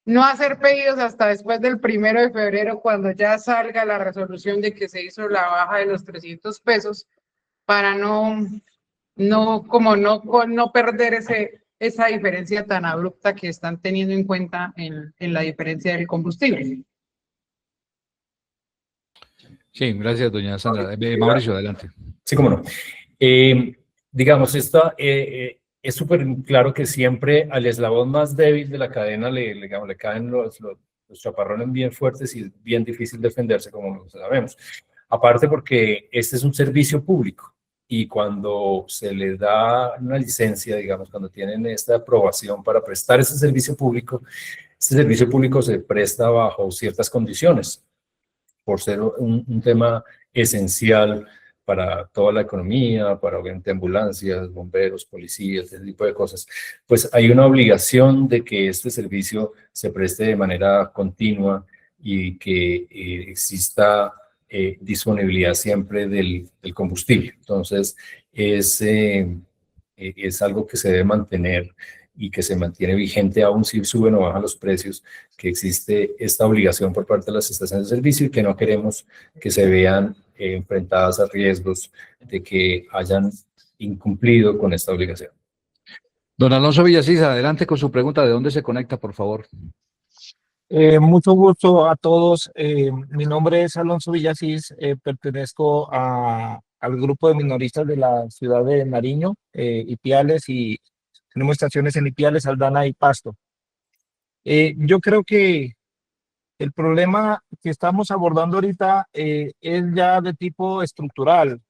no hacer pedidos hasta después del 1 de febrero, cuando ya salga la resolución de que se hizo la baja de los 300 pesos, para no perder esa diferencia tan abrupta que están teniendo en cuenta en la diferencia del combustible. Sí, gracias, doña Sandra. Mauricio, adelante. Sí, cómo no. Digamos, es súper claro que siempre al eslabón más débil de la cadena le caen los chaparrones bien fuertes y es bien difícil defenderse, como sabemos. Aparte porque este es un servicio público y cuando se les da una licencia, digamos, cuando tienen esta aprobación para prestar ese servicio público se presta bajo ciertas condiciones, por ser un tema esencial para toda la economía, para obviamente ambulancias, bomberos, policías, ese tipo de cosas, pues hay una obligación de que este servicio se preste de manera continua y que exista disponibilidad siempre del combustible. Entonces, es algo que se debe mantener y que se mantiene vigente aún si suben o bajan los precios, que existe esta obligación por parte de las estaciones de servicio y que no queremos que se vean enfrentadas a riesgos de que hayan incumplido con esta obligación. Don Alonso Villasís, adelante con su pregunta. ¿De dónde se conecta, por favor? Mucho gusto a todos. Mi nombre es Alonso Villasís, pertenezco al grupo de minoristas de la ciudad de Nariño, Ipiales, y tenemos estaciones en Ipiales, Aldana y Pasto. Yo creo que el problema que estamos abordando ahorita es ya de tipo estructural.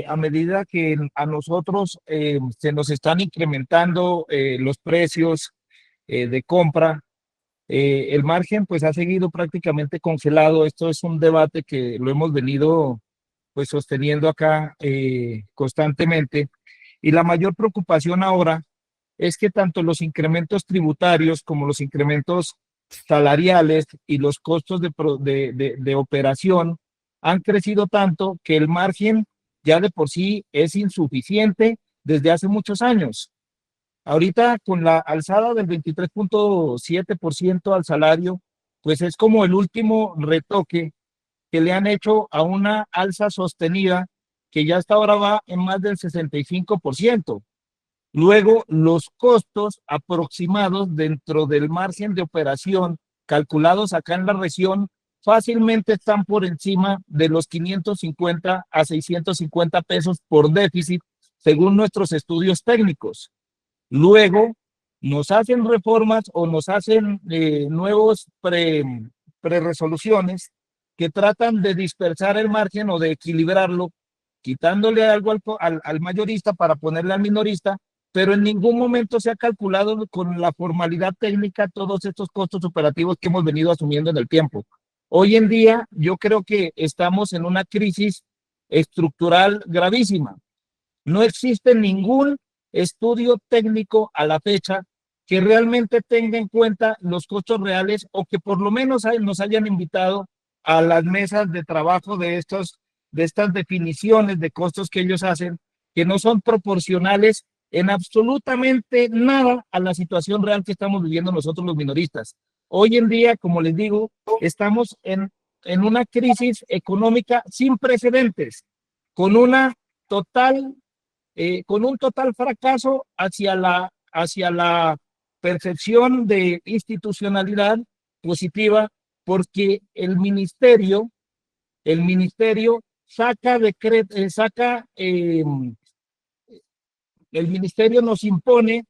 A medida que a nosotros se nos están incrementando los precios de compra, el margen pues ha seguido prácticamente congelado. Esto es un debate que lo hemos venido pues sosteniendo acá constantemente, y la mayor preocupación ahora es que tanto los incrementos tributarios como los incrementos salariales y los costos de operación han crecido tanto que el margen ya de por sí es insuficiente desde hace muchos años. Ahorita con la alzada del 23.7% al salario, pues es como el último retoque que le han hecho a una alza sostenida que ya hasta ahora va en más del 65%. Luego, los costos aproximados dentro del margen de operación calculados acá en la región fácilmente están por encima de los 550 a 650 pesos por déficit, según nuestros estudios técnicos. Luego, nos hacen reformas o nos hacen nuevos pre-resoluciones que tratan de dispersar el margen o de equilibrarlo, quitándole algo al mayorista para ponerle al minorista, pero en ningún momento se ha calculado con la formalidad técnica todos estos costos operativos que hemos venido asumiendo en el tiempo. Hoy en día yo creo que estamos en una crisis estructural gravísima. No existe ningún estudio técnico a la fecha que realmente tenga en cuenta los costos reales, o que por lo menos nos hayan invitado a las mesas de trabajo de estas definiciones de costos que ellos hacen, que no son proporcionales en absolutamente nada a la situación real que estamos viviendo nosotros los minoristas. Hoy en día, como les digo, estamos en una crisis económica sin precedentes, con un total fracaso hacia la percepción de institucionalidad positiva, porque el ministerio el ministerio nos impone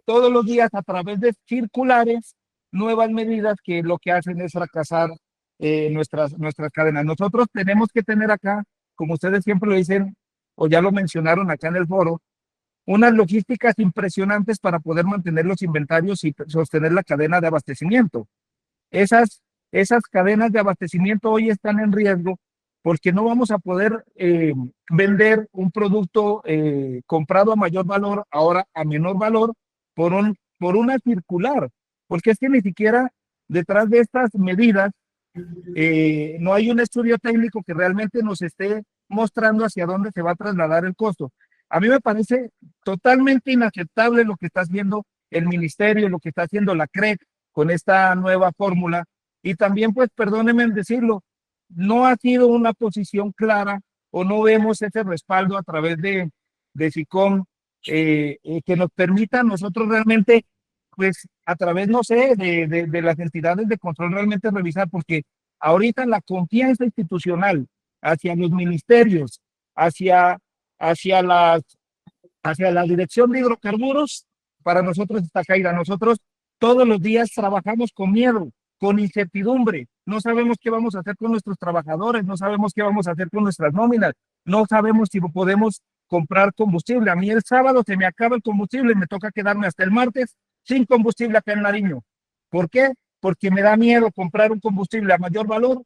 todos los días a través de circulares nuevas medidas que lo que hacen es fracasar nuestras cadenas. Nosotros tenemos que tener acá, como ustedes siempre lo dicen, o ya lo mencionaron acá en el foro, unas logísticas impresionantes para poder mantener los inventarios y sostener la cadena de abastecimiento. Esas cadenas de abastecimiento hoy están en riesgo porque no vamos a poder vender un producto comprado a mayor valor ahora a menor valor por una circular, porque es que ni siquiera detrás de estas medidas no hay un estudio técnico que realmente nos esté mostrando hacia dónde se va a trasladar el costo. A mí me parece totalmente inaceptable lo que está haciendo el ministerio, lo que está haciendo la CREC con esta nueva fórmula, y también, pues, perdónenme en decirlo, no ha sido una posición clara, o no vemos ese respaldo a través de SICOM que nos permita a nosotros realmente, pues, a través, no sé, de las entidades de control realmente revisar, porque ahorita la confianza institucional hacia los ministerios, hacia la Dirección de Hidrocarburos, para nosotros está caída. Nosotros todos los días trabajamos con miedo, con incertidumbre. No sabemos qué vamos a hacer con nuestros trabajadores, no sabemos qué vamos a hacer con nuestras nóminas, no sabemos si podemos comprar combustible. A mí el sábado se me acaba el combustible y me toca quedarme hasta el martes sin combustible acá en Nariño. ¿Por qué? Porque me da miedo comprar un combustible a mayor valor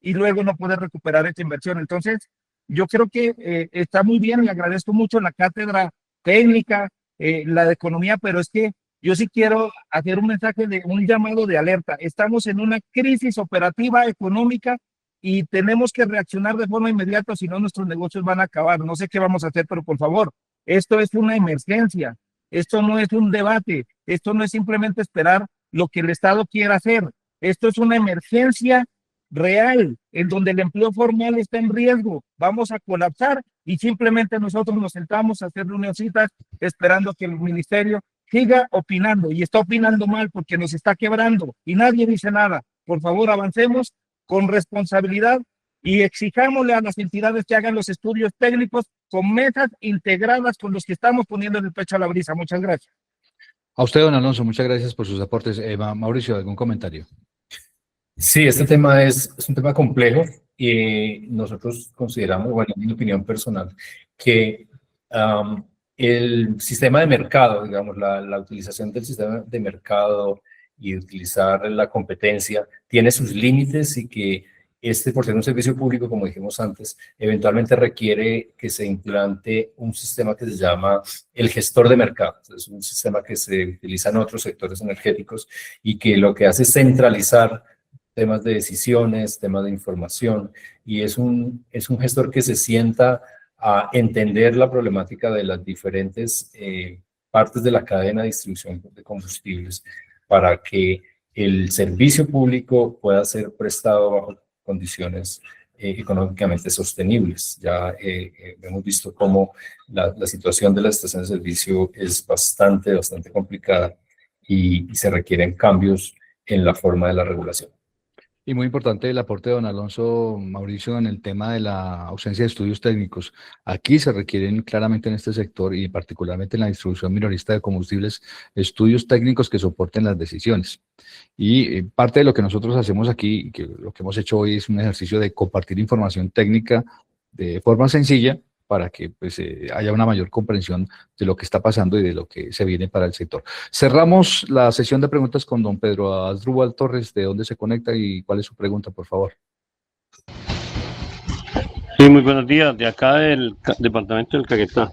y luego no poder recuperar esta inversión. Entonces, yo creo que está muy bien, le agradezco mucho la cátedra técnica, la de economía, pero es que yo sí quiero hacer un llamado de alerta. Estamos en una crisis operativa económica y tenemos que reaccionar de forma inmediata, si no nuestros negocios van a acabar. No sé qué vamos a hacer, pero por favor, esto es una emergencia, esto no es un debate, esto no es simplemente esperar lo que el Estado quiera hacer, esto es una emergencia real, en donde el empleo formal está en riesgo. Vamos a colapsar y simplemente nosotros nos sentamos a hacer reunioncitas esperando que el ministerio siga opinando, y está opinando mal porque nos está quebrando y nadie dice nada. Por favor, avancemos con responsabilidad y exijámosle a las entidades que hagan los estudios técnicos con mesas integradas con los que estamos poniendo en el pecho a la brisa. Muchas gracias. A usted, don Alonso, muchas gracias por sus aportes. Mauricio, ¿algún comentario? Sí, este tema es un tema complejo y nosotros consideramos, bueno, en mi opinión personal, que el sistema de mercado, digamos, la utilización del sistema de mercado y utilizar la competencia tiene sus límites y que por ser un servicio público, como dijimos antes, eventualmente requiere que se implante un sistema que se llama el gestor de mercado. Es un sistema que se utiliza en otros sectores energéticos y que lo que hace es centralizar temas de decisiones, temas de información, y es un gestor que se sienta a entender la problemática de las diferentes partes de la cadena de distribución de combustibles para que el servicio público pueda ser prestado bajo condiciones económicamente sostenibles. Ya hemos visto cómo la situación de la estación de servicio es bastante complicada y se requieren cambios en la forma de la regulación. Y muy importante el aporte de don Alonso, Mauricio, en el tema de la ausencia de estudios técnicos. Aquí se requieren claramente en este sector y particularmente en la distribución minorista de combustibles, estudios técnicos que soporten las decisiones. Y parte de lo que nosotros hacemos aquí, que lo que hemos hecho hoy es un ejercicio de compartir información técnica de forma sencilla para que pues, haya una mayor comprensión de lo que está pasando y de lo que se viene para el sector. Cerramos la sesión de preguntas con don Pedro Asdrúbal Torres, de dónde se conecta y cuál es su pregunta, por favor. Sí, muy buenos días, de acá del departamento del Caquetá.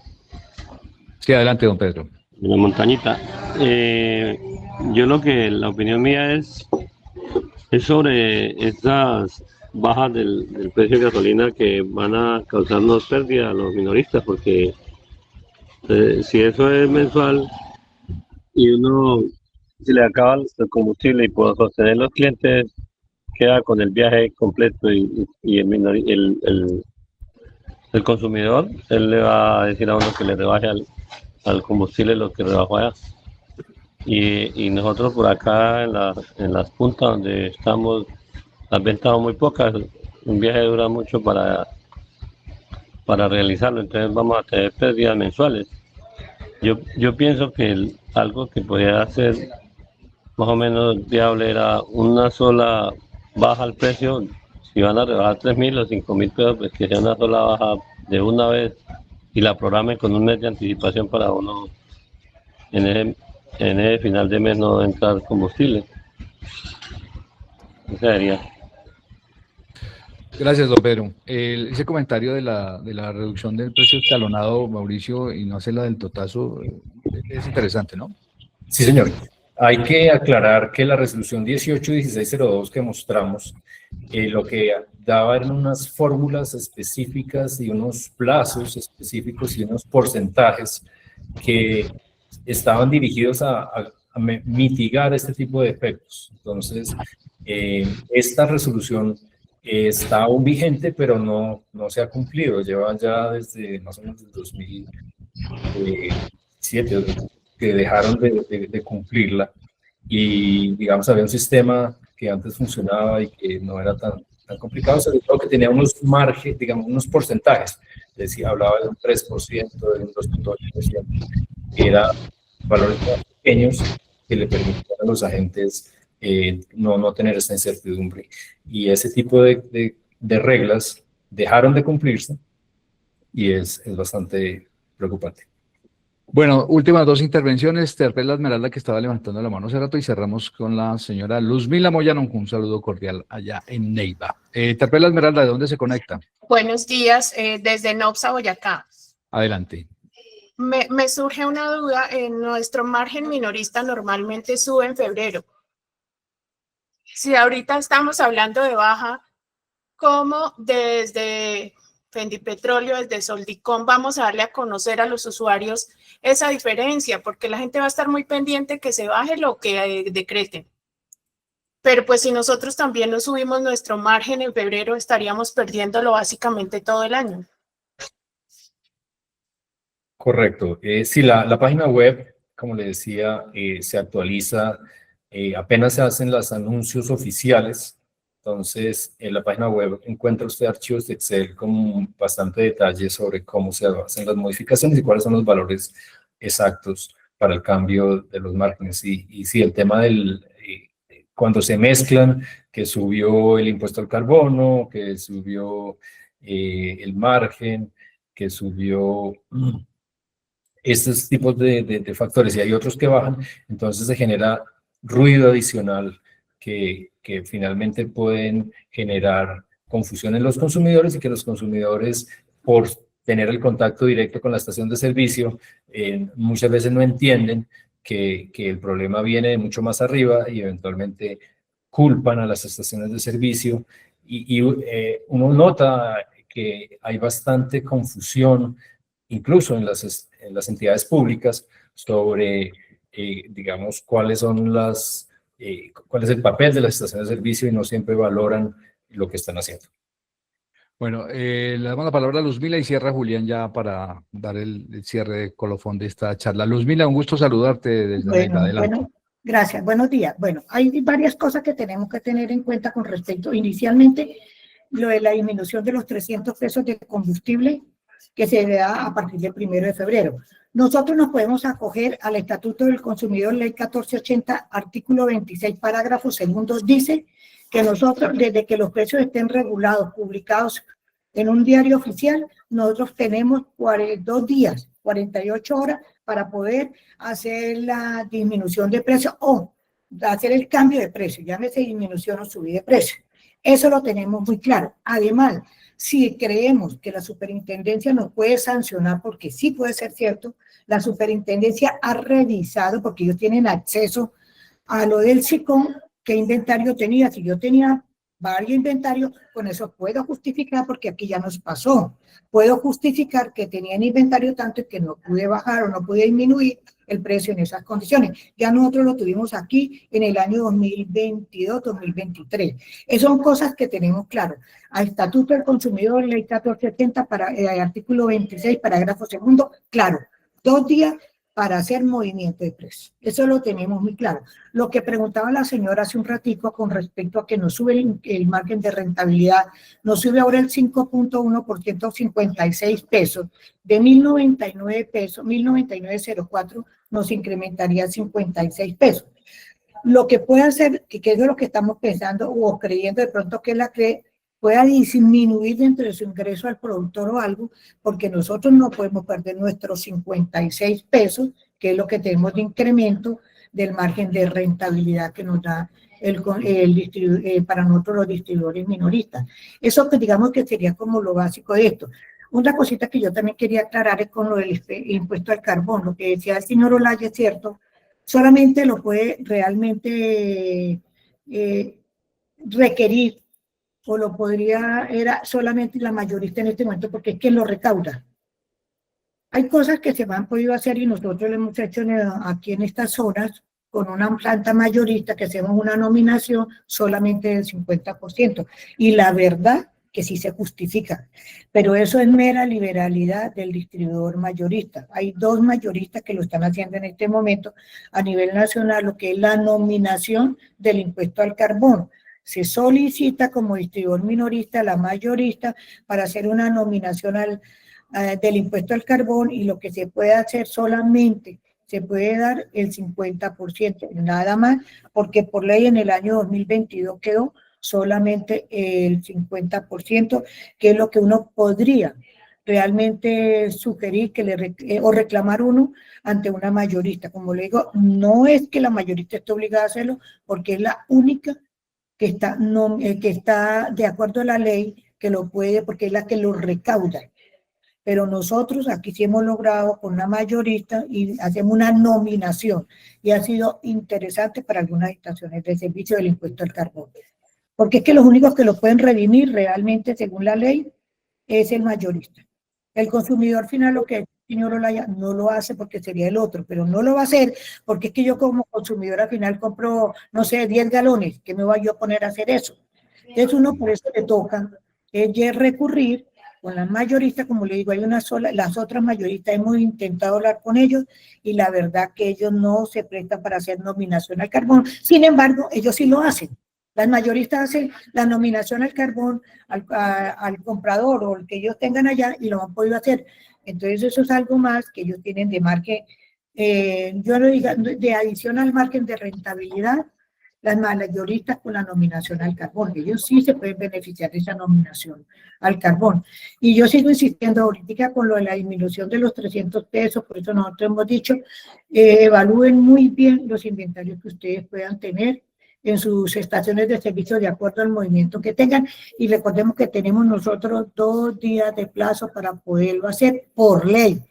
Sí, adelante, don Pedro. De la montañita. La opinión mía es sobre estas bajas del precio de gasolina que van a causarnos pérdida a los minoristas, porque si eso es mensual y si le acaba el combustible y por sostener los clientes queda con el viaje completo y el consumidor, él le va a decir a uno que le rebaje al combustible lo que rebajó allá. Y nosotros por acá en las puntas donde estamos, las ventas son muy pocas, un viaje dura mucho para realizarlo, entonces vamos a tener pérdidas mensuales. Yo pienso que algo que podría ser más o menos viable era una sola baja al precio. Si van a rebajar 3.000 o 5.000 pesos, pues que sea una sola baja de una vez y la programen con un mes de anticipación para uno en el final de mes no entrar combustible. Esa sería. Gracias, don Pedro. Ese comentario de la reducción del precio escalonado, Mauricio, y no hacerla del totazo, es interesante, ¿no? Sí, señor. Hay que aclarar que la resolución 181602 que mostramos, lo que daba eran unas fórmulas específicas y unos plazos específicos y unos porcentajes que estaban dirigidos a mitigar este tipo de efectos. Entonces, esta resolución está aún vigente, pero no se ha cumplido. Llevan ya desde más o menos el 2007 que dejaron de cumplirla, y digamos había un sistema que antes funcionaba y que no era tan complicado, sobre todo que tenía unos márgenes, digamos unos porcentajes, hablaba de un 3%, de un 2.8%, que eran valores más pequeños que le permitían a los agentes no tener esta incertidumbre, y ese tipo de reglas dejaron de cumplirse y es bastante preocupante. Bueno, últimas dos intervenciones. Terpel Esmeralda, que estaba levantando la mano hace rato, y cerramos con la señora Luzmila Moyano, un saludo cordial allá en Neiva. Terpel Esmeralda, ¿de dónde se conecta? Buenos días, desde Nopsa, Boyacá. Adelante. Me surge una duda. Nuestro margen minorista normalmente sube en febrero. Si ahorita estamos hablando de baja, ¿cómo desde Fendipetróleo, desde Soldicón, vamos a darle a conocer a los usuarios esa diferencia? Porque la gente va a estar muy pendiente que se baje lo que decreten. Pero pues si nosotros también no subimos nuestro margen en febrero, estaríamos perdiéndolo básicamente todo el año. Correcto. Sí, la página web, como le decía, se actualiza, apenas se hacen los anuncios oficiales. Entonces, en la página web encuentra usted archivos de Excel con bastante detalle sobre cómo se hacen las modificaciones y cuáles son los valores exactos para el cambio de los márgenes. Y sí, el tema del, cuando se mezclan, que subió el impuesto al carbono, que subió el margen, que subió estos tipos de factores y hay otros que bajan, entonces se genera ruido adicional que finalmente pueden generar confusión en los consumidores y que los consumidores, por tener el contacto directo con la estación de servicio, muchas veces no entienden que el problema viene de mucho más arriba y eventualmente culpan a las estaciones de servicio y uno nota que hay bastante confusión incluso en las entidades públicas sobre, digamos, cuál es el papel de las estaciones de servicio y no siempre valoran lo que están haciendo. Bueno, le damos la palabra a Luzmila y cierra Julián ya para dar el cierre de colofón de esta charla. Luzmila, un gusto saludarte desde adelante. Bueno, gracias, buenos días. Bueno, hay varias cosas que tenemos que tener en cuenta con respecto, inicialmente, lo de la disminución de los 300 pesos de combustible que se da a partir del 1 de febrero. Nosotros nos podemos acoger al Estatuto del Consumidor, Ley 1480, artículo 26, parágrafo 2, dice que nosotros, desde que los precios estén regulados, publicados en un diario oficial, nosotros tenemos 2 días, 48 horas, para poder hacer la disminución de precio o hacer el cambio de precio, llámese disminución o subida de precio. Eso lo tenemos muy claro. Además, si creemos que la superintendencia nos puede sancionar, porque sí puede ser cierto, la superintendencia ha revisado, porque ellos tienen acceso a lo del SICOM, qué inventario tenía. Si yo tenía varios inventarios, con eso puedo justificar, porque aquí ya nos pasó. Puedo justificar que tenía en inventario tanto que no pude bajar o no pude disminuir el precio en esas condiciones. Ya nosotros lo tuvimos aquí en el año 2022-2023. Esas son cosas que tenemos claro. Al Estatuto del Consumidor, Ley 1470, artículo 26, parágrafo 2, claro, 2 días para hacer movimiento de precio. Eso lo tenemos muy claro. Lo que preguntaba la señora hace un ratico con respecto a que nos sube el margen de rentabilidad, nos sube ahora el 5.1%, 56 pesos, de 1.099 pesos, 1.099.04, nos incrementaría 56 pesos. Lo que puede hacer, que es de lo que estamos pensando o creyendo de pronto que la que pueda disminuir dentro de su ingreso al productor o algo, porque nosotros no podemos perder nuestros 56 pesos, que es lo que tenemos de incremento del margen de rentabilidad que nos da para nosotros los distribuidores minoristas. Eso que digamos que sería como lo básico de esto. Otra cosita que yo también quería aclarar es con lo del impuesto al carbón, lo que decía el señor Olaya, es cierto, solamente lo puede realmente requerir o lo podría, era solamente la mayorista en este momento, porque es quien lo recauda. Hay cosas que se han podido hacer y nosotros lo hemos hecho aquí en estas zonas con una planta mayorista que hacemos una nominación solamente del 50%. Y la verdad que sí se justifica, pero eso es mera liberalidad del distribuidor mayorista. Hay 2 mayoristas que lo están haciendo en este momento a nivel nacional, lo que es la nominación del impuesto al carbón. Se solicita como distribuidor minorista a la mayorista para hacer una nominación del impuesto al carbón, y lo que se puede hacer solamente, se puede dar el 50%, nada más, porque por ley en el año 2022 quedó solamente el 50%, que es lo que uno podría realmente sugerir o reclamar uno ante una mayorista. Como le digo, no es que la mayorista esté obligada a hacerlo, porque es la única que está de acuerdo a la ley, que lo puede, porque es la que lo recauda. Pero nosotros aquí sí hemos logrado con una mayorista y hacemos una nominación, y ha sido interesante para algunas estaciones de servicio del impuesto al carbón. Porque es que los únicos que lo pueden redimir realmente según la ley es el mayorista. El consumidor final lo que señor Olaya no lo hace porque sería el otro, pero no lo va a hacer porque es que yo como consumidor al final compro, no sé, 10 galones, ¿qué me voy yo a poner a hacer eso? Entonces uno por eso le toca recurrir con las mayoristas, como le digo, hay una sola, las otras mayoristas hemos intentado hablar con ellos y la verdad que ellos no se prestan para hacer nominación al carbón, sin embargo, ellos sí lo hacen. Las mayoristas hacen la nominación al carbón al comprador o el que ellos tengan allá y lo han podido hacer. Entonces eso es algo más que ellos tienen de margen, yo lo digo, de adición al margen de rentabilidad, las mayoristas con la nominación al carbón. Ellos sí se pueden beneficiar de esa nominación al carbón. Y yo sigo insistiendo ahorita con lo de la disminución de los 300 pesos, por eso nosotros hemos dicho, evalúen muy bien los inventarios que ustedes puedan tener en sus estaciones de servicio de acuerdo al movimiento que tengan y recordemos que tenemos nosotros 2 días de plazo para poderlo hacer por ley. O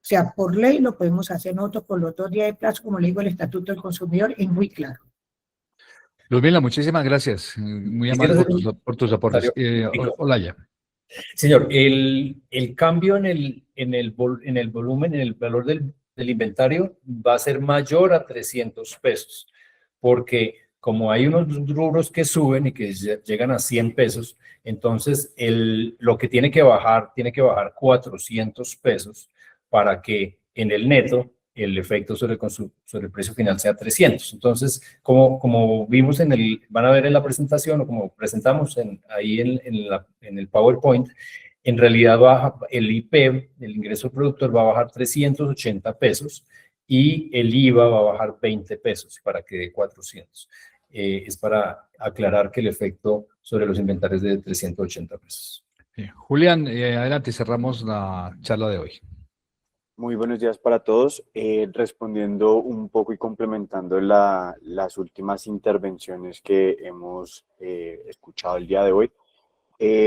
sea, por ley lo podemos hacer nosotros con los 2 días de plazo, como le digo, el Estatuto del Consumidor es muy claro. Ludmila, muchísimas gracias. Muy amable por tus aportes. Olaya. Señor, el cambio en el volumen, en el valor del inventario va a ser mayor a 300 pesos, porque como hay unos rubros que suben y que llegan a 100 pesos, entonces lo que tiene que bajar 400 pesos para que en el neto el efecto sobre el precio final sea 300. Entonces, como vimos van a ver en la presentación o como presentamos ahí en el PowerPoint, en realidad el IP, el ingreso productor, va a bajar 380 pesos y el IVA va a bajar 20 pesos para que dé 400. Es para aclarar que el efecto sobre los inventarios es de 380 pesos. Julián, adelante, cerramos la charla de hoy. Muy buenos días para todos. Respondiendo un poco y complementando las últimas intervenciones que hemos escuchado el día de hoy.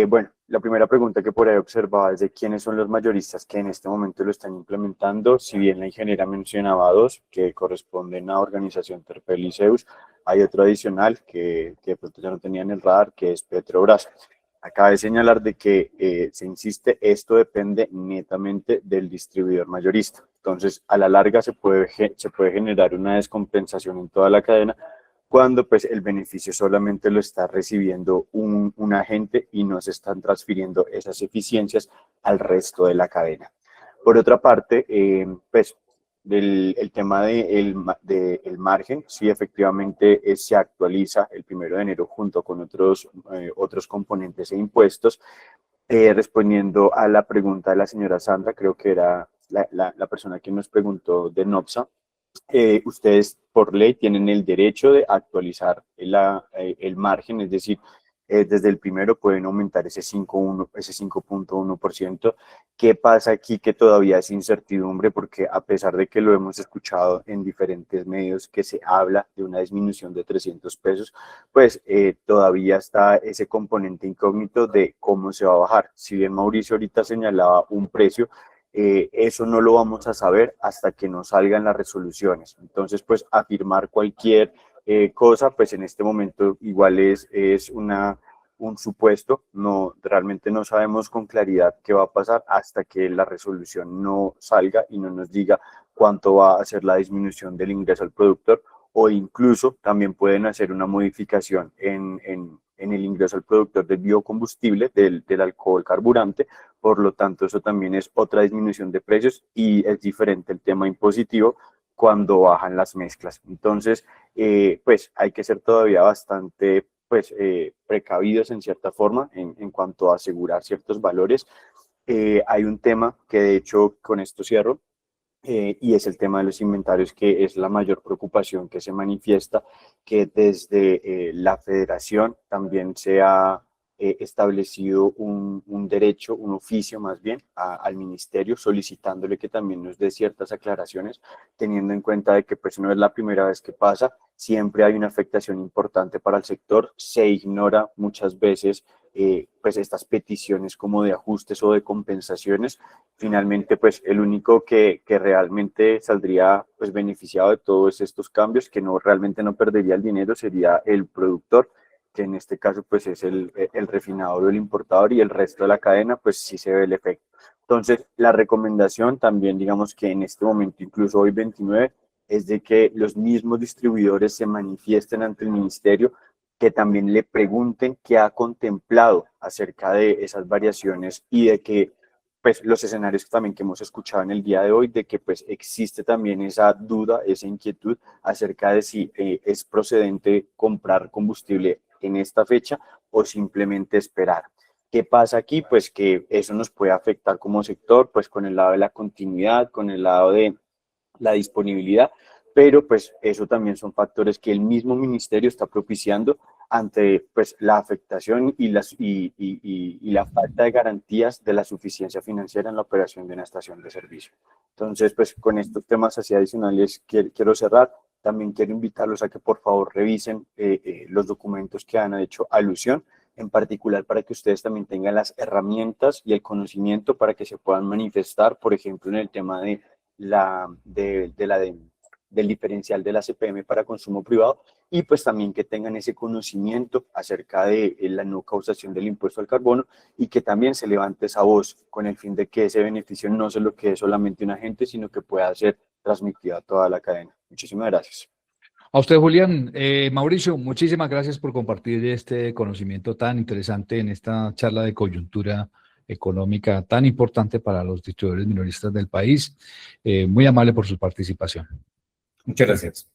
Bueno, la primera pregunta que por ahí observaba es de quiénes son los mayoristas que en este momento lo están implementando. Si bien la ingeniera mencionaba 2 que corresponden a Organización Terpel y Zeus, hay otro adicional que de pronto ya no tenía en el radar, que es Petrobras. Acaba de señalar de que se insiste, esto depende netamente del distribuidor mayorista. Entonces, a la larga se puede generar una descompensación en toda la cadena cuando pues el beneficio solamente lo está recibiendo un agente y no se están transfiriendo esas eficiencias al resto de la cadena. Por otra parte, pues el tema del margen, sí efectivamente se actualiza el 1 de enero junto con otros componentes e impuestos. Respondiendo a la pregunta de la señora Sandra, creo que era la persona que nos preguntó de NOPSA, ustedes por ley tienen el derecho de actualizar el margen, es decir, desde el primero pueden aumentar ese 5.1%. ¿Qué pasa aquí que todavía es incertidumbre? Porque a pesar de que lo hemos escuchado en diferentes medios que se habla de una disminución de 300 pesos, pues todavía está ese componente incógnito de cómo se va a bajar. Si bien Mauricio ahorita señalaba un precio, eso no lo vamos a saber hasta que nos salgan las resoluciones. Entonces, pues afirmar cualquier cosa, pues en este momento igual es un supuesto, realmente no sabemos con claridad qué va a pasar hasta que la resolución no salga y no nos diga cuánto va a ser la disminución del ingreso al productor, o incluso también pueden hacer una modificación en el ingreso al productor del biocombustible, del alcohol carburante. Por lo tanto, eso también es otra disminución de precios y es diferente el tema impositivo cuando bajan las mezclas. Entonces, pues hay que ser todavía bastante precavidos en cierta forma en cuanto a asegurar ciertos valores. Hay un tema que de hecho con esto cierro, y es el tema de los inventarios, que es la mayor preocupación que se manifiesta, que desde la federación también se ha establecido un derecho, un oficio más bien, al ministerio, solicitándole que también nos dé ciertas aclaraciones, teniendo en cuenta de que pues no es la primera vez que pasa, siempre hay una afectación importante para el sector, se ignora muchas veces pues estas peticiones como de ajustes o de compensaciones. Finalmente pues el único que realmente saldría pues beneficiado de todos estos cambios, que realmente no perdería el dinero, sería el productor, que en este caso pues es el refinador o el importador, y el resto de la cadena pues sí se ve el efecto. Entonces, la recomendación también, digamos que en este momento, incluso hoy 29, es de que los mismos distribuidores se manifiesten ante el ministerio, que también le pregunten qué ha contemplado acerca de esas variaciones y de que pues los escenarios también que hemos escuchado en el día de hoy, de que pues existe también esa duda, esa inquietud acerca de si es procedente comprar combustible en esta fecha o simplemente esperar. ¿Qué pasa aquí? Pues que eso nos puede afectar como sector, pues con el lado de la continuidad, con el lado de la disponibilidad, pero pues eso también son factores que el mismo ministerio está propiciando ante pues la afectación y la falta de garantías de la suficiencia financiera en la operación de una estación de servicio. Entonces, pues con estos temas así adicionales quiero cerrar. También quiero invitarlos a que por favor revisen los documentos que han hecho alusión, en particular para que ustedes también tengan las herramientas y el conocimiento para que se puedan manifestar, por ejemplo, en el tema de del diferencial de la CPM para consumo privado, y pues también que tengan ese conocimiento acerca de la no causación del impuesto al carbono, y que también se levante esa voz con el fin de que ese beneficio no se lo quede solamente un agente, sino que pueda ser transmitido a toda la cadena. Muchísimas gracias. A usted, Julián. Mauricio, muchísimas gracias por compartir este conocimiento tan interesante en esta charla de coyuntura económica tan importante para los distribuidores minoristas del país. Muy amable por su participación. Muchas gracias.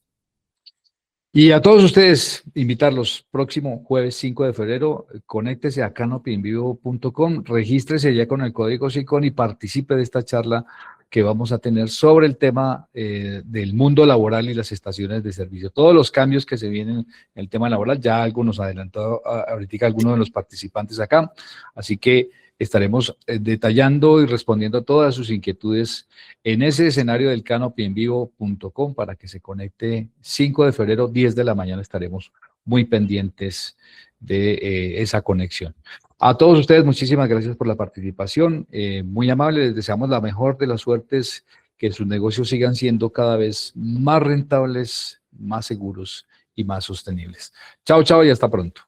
Y a todos ustedes, invitarlos, próximo jueves 5 de febrero, conéctese a canopyinvivo.com, regístrese ya con el código SICON y participe de esta charla que vamos a tener sobre el tema del mundo laboral y las estaciones de servicio. Todos los cambios que se vienen en el tema laboral, ya algo nos adelantó ahorita algunos de los participantes acá, así que estaremos detallando y respondiendo a todas sus inquietudes en ese escenario del canopyinvivo.com para que se conecte 5 de febrero, 10 de la mañana, estaremos muy pendientes de esa conexión. A todos ustedes, muchísimas gracias por la participación, muy amable, les deseamos la mejor de las suertes, que sus negocios sigan siendo cada vez más rentables, más seguros y más sostenibles. Chao, chao y hasta pronto.